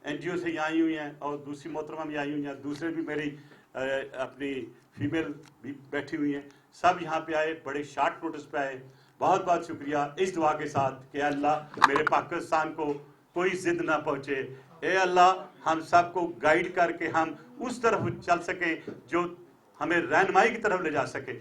NGO से यहाँ आई हुई हैं, और दूसरी मोहतरमा भी आई हुई हैं, दूसरे भी मेरी अपनी फीमेल भी बैठी हुई हैं, सब यहाँ पे आए, बड़े शार्ट नोटिस पे आए। बहुत बहुत शुक्रिया। इस दुआ के साथ कि अल्लाह मेरे पाकिस्तान को कोई जिद ना पहुँचे, ए अल्लाह हम सबको गाइड करके हम उस तरफ चल सके जो हमें रहनुमाई की तरफ ले जा सके,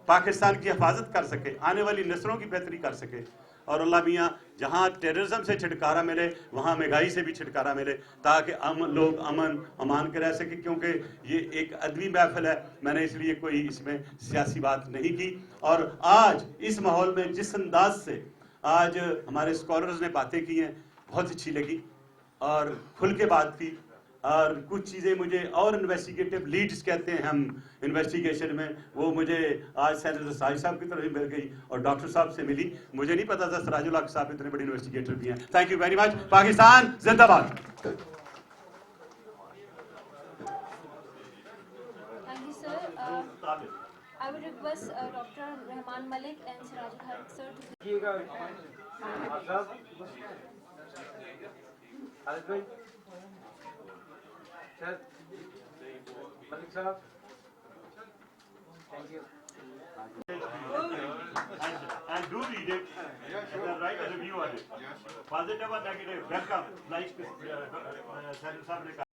पाकिस्तान की हिफाजत कर सके, आने वाली नस्लों की बेहतरी कर सके। और अल्लाह मियाँ जहाँ टेररिज्म से छुटकारा मिले वहाँ महंगाई से भी छुटकारा मिले, ताकि लोग अमन अमान के रह सके। क्योंकि ये एक अदबी महफिल है, मैंने इसलिए कोई इसमें सियासी बात नहीं की। और आज इस माहौल में जिस अंदाज से आज हमारे स्कॉलर्स ने बातें की हैं बहुत अच्छी लगी, और खुल के बात की। और कुछ चीज़ें मुझे और इन्वेस्टिगेटिव लीड्स कहते हैं हम इन्वेस्टिगेशन में, वो मुझे आज सेनेटर साजिद साहब की तरफ भी मिल गई और डॉक्टर साहब से मिली। मुझे नहीं पता था सिराजुल हक साहब इतने बड़े इन्वेस्टिगेटर भी हैं। Thank you very much. Pakistan जिंदाबाद। Thank you, sir. I would request Dr. Rahman Malik and Sirajul Haq, sir, to Sir, Malik Sahab, thank you. And do read it and write a review on it. Positive or negative, welcome. Like Senator Saab ne kaha.